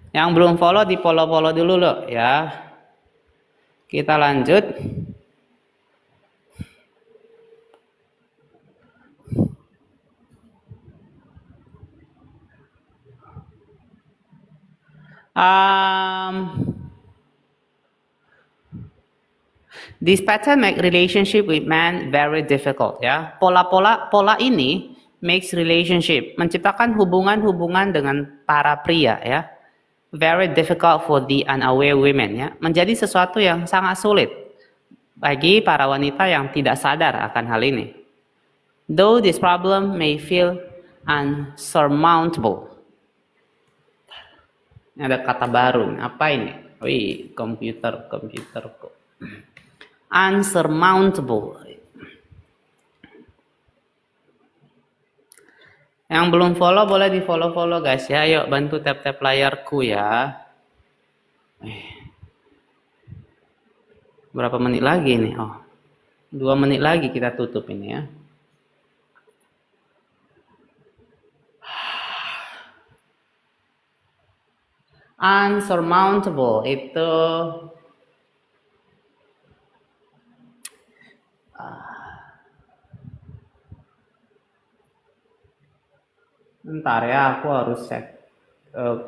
[SPEAKER 1] Yang belum follow di follow dulu loh ya. Kita lanjut. This pattern make relationship with men very difficult ya. Pola ini makes relationship, menciptakan hubungan dengan para pria ya, very difficult for the unaware women ya, menjadi sesuatu yang sangat sulit bagi para wanita yang tidak sadar akan hal ini. Though this problem may feel unsurmountable. Ada kata baru, apa ini? Wih, komputer kok. Unsurmountable. Yang belum follow boleh di follow guys ya. Yuk bantu tap layarku ya. Berapa menit lagi nih? Oh, 2 menit lagi kita tutup ini ya. Unsurmountable itu bentar ya, aku harus cek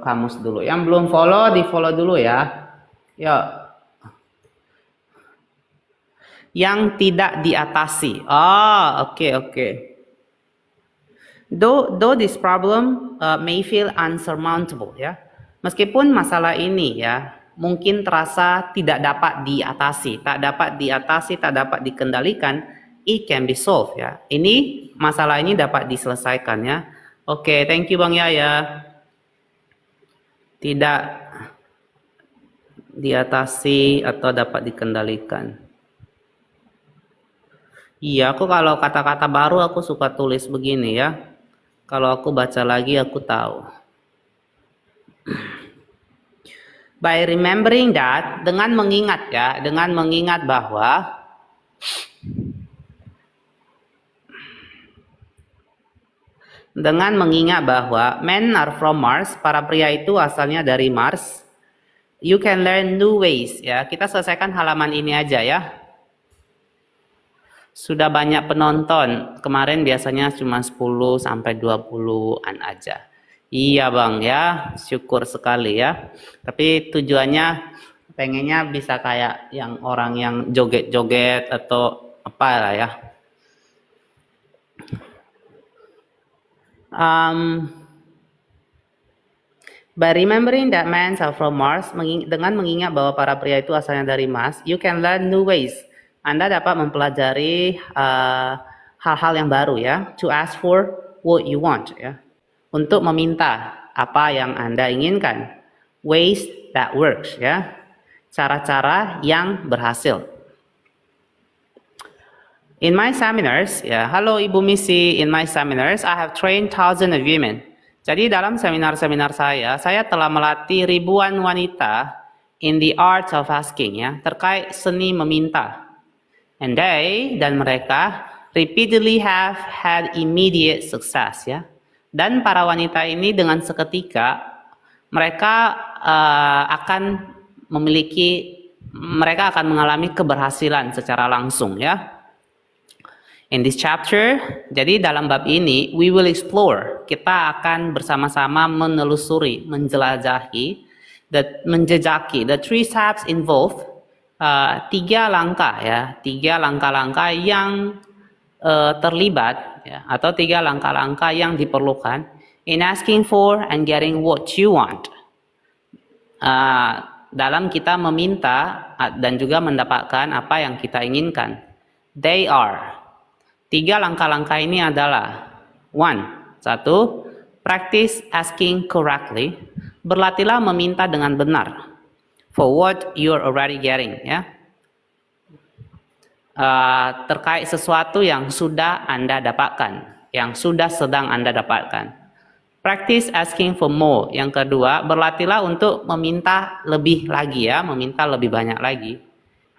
[SPEAKER 1] kamus dulu. Yang belum follow di follow dulu ya. Yuk. Yang tidak diatasi. Ah, oke. Though this problem may feel unsurmountable, ya. Meskipun masalah ini ya mungkin terasa tidak dapat diatasi, tak dapat dikendalikan, it can be solved ya. Masalah ini dapat diselesaikan ya. Oke, thank you Bang Yaya. Tidak diatasi atau dapat dikendalikan. Iya, aku kalau kata-kata baru aku suka tulis begini ya. Kalau aku baca lagi aku tahu. By remembering that, dengan mengingat bahwa men are from Mars, para pria itu asalnya dari Mars. You can learn new ways ya. Kita selesaikan halaman ini aja ya. Sudah banyak penonton. Kemarin biasanya cuma 10 sampai 20-an aja. Iya Bang ya, syukur sekali ya. Tapi tujuannya pengennya bisa kayak yang orang yang joget-joget atau apa lah ya. By remembering that men are from Mars, dengan mengingat bahwa para pria itu asalnya dari Mars, you can learn new ways. Anda dapat mempelajari hal-hal yang baru ya. To ask for what you want ya. Untuk meminta apa yang Anda inginkan. Ways that works ya. Cara-cara yang berhasil. In my seminars, ya, halo Ibu Misi, in my seminars, I have trained thousands of women. Jadi dalam seminar-seminar saya telah melatih ribuan wanita in the art of asking, ya, terkait seni meminta. And dan mereka repeatedly have had immediate success, ya. Dan para wanita ini dengan seketika mereka akan mengalami keberhasilan secara langsung, ya. In this chapter, jadi dalam bab ini, we will explore. Kita akan bersama-sama menelusuri, menjelajahi, menjejaki. The three steps involved, tiga langkah-langkah yang terlibat, ya, atau tiga langkah-langkah yang diperlukan in asking for and getting what you want. Dalam kita meminta dan juga mendapatkan apa yang kita inginkan. They are. Tiga langkah-langkah ini adalah 1. Practice asking correctly. Berlatihlah meminta dengan benar. For what you're already getting, ya. Terkait sesuatu yang sudah Anda dapatkan, yang sudah sedang Anda dapatkan. Practice asking for more. Yang kedua, berlatihlah untuk meminta lebih lagi, ya, meminta lebih banyak lagi.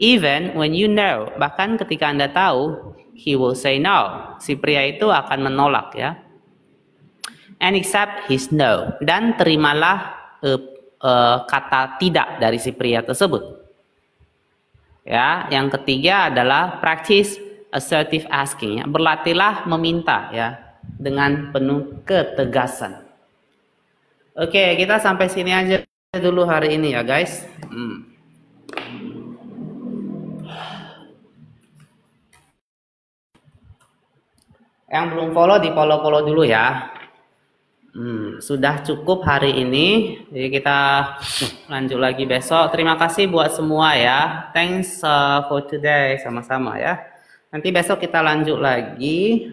[SPEAKER 1] Even when you know, bahkan ketika Anda tahu, he will say no. Si pria itu akan menolak, ya. And accept his no. Dan terimalah kata tidak dari si pria tersebut. Ya, yang ketiga adalah practice assertive asking. Ya. Berlatihlah meminta, ya, dengan penuh ketegasan. Oke, kita sampai sini aja dulu hari ini ya, guys. Yang belum follow, di follow dulu ya. Sudah cukup hari ini, jadi kita lanjut lagi besok. Terima kasih buat semua ya. Thanks for today, sama-sama ya. Nanti besok kita lanjut lagi.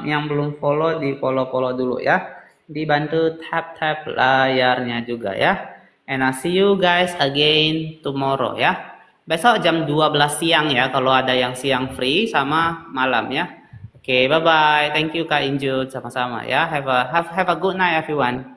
[SPEAKER 1] Yang belum follow, di follow dulu ya. Dibantu tap layarnya juga ya. And I'll see you guys again tomorrow ya. Besok jam 12 siang ya, kalau ada yang siang free sama malam ya. Oke, bye-bye. Thank you Kak Injut, sama-sama ya. Have a good night everyone.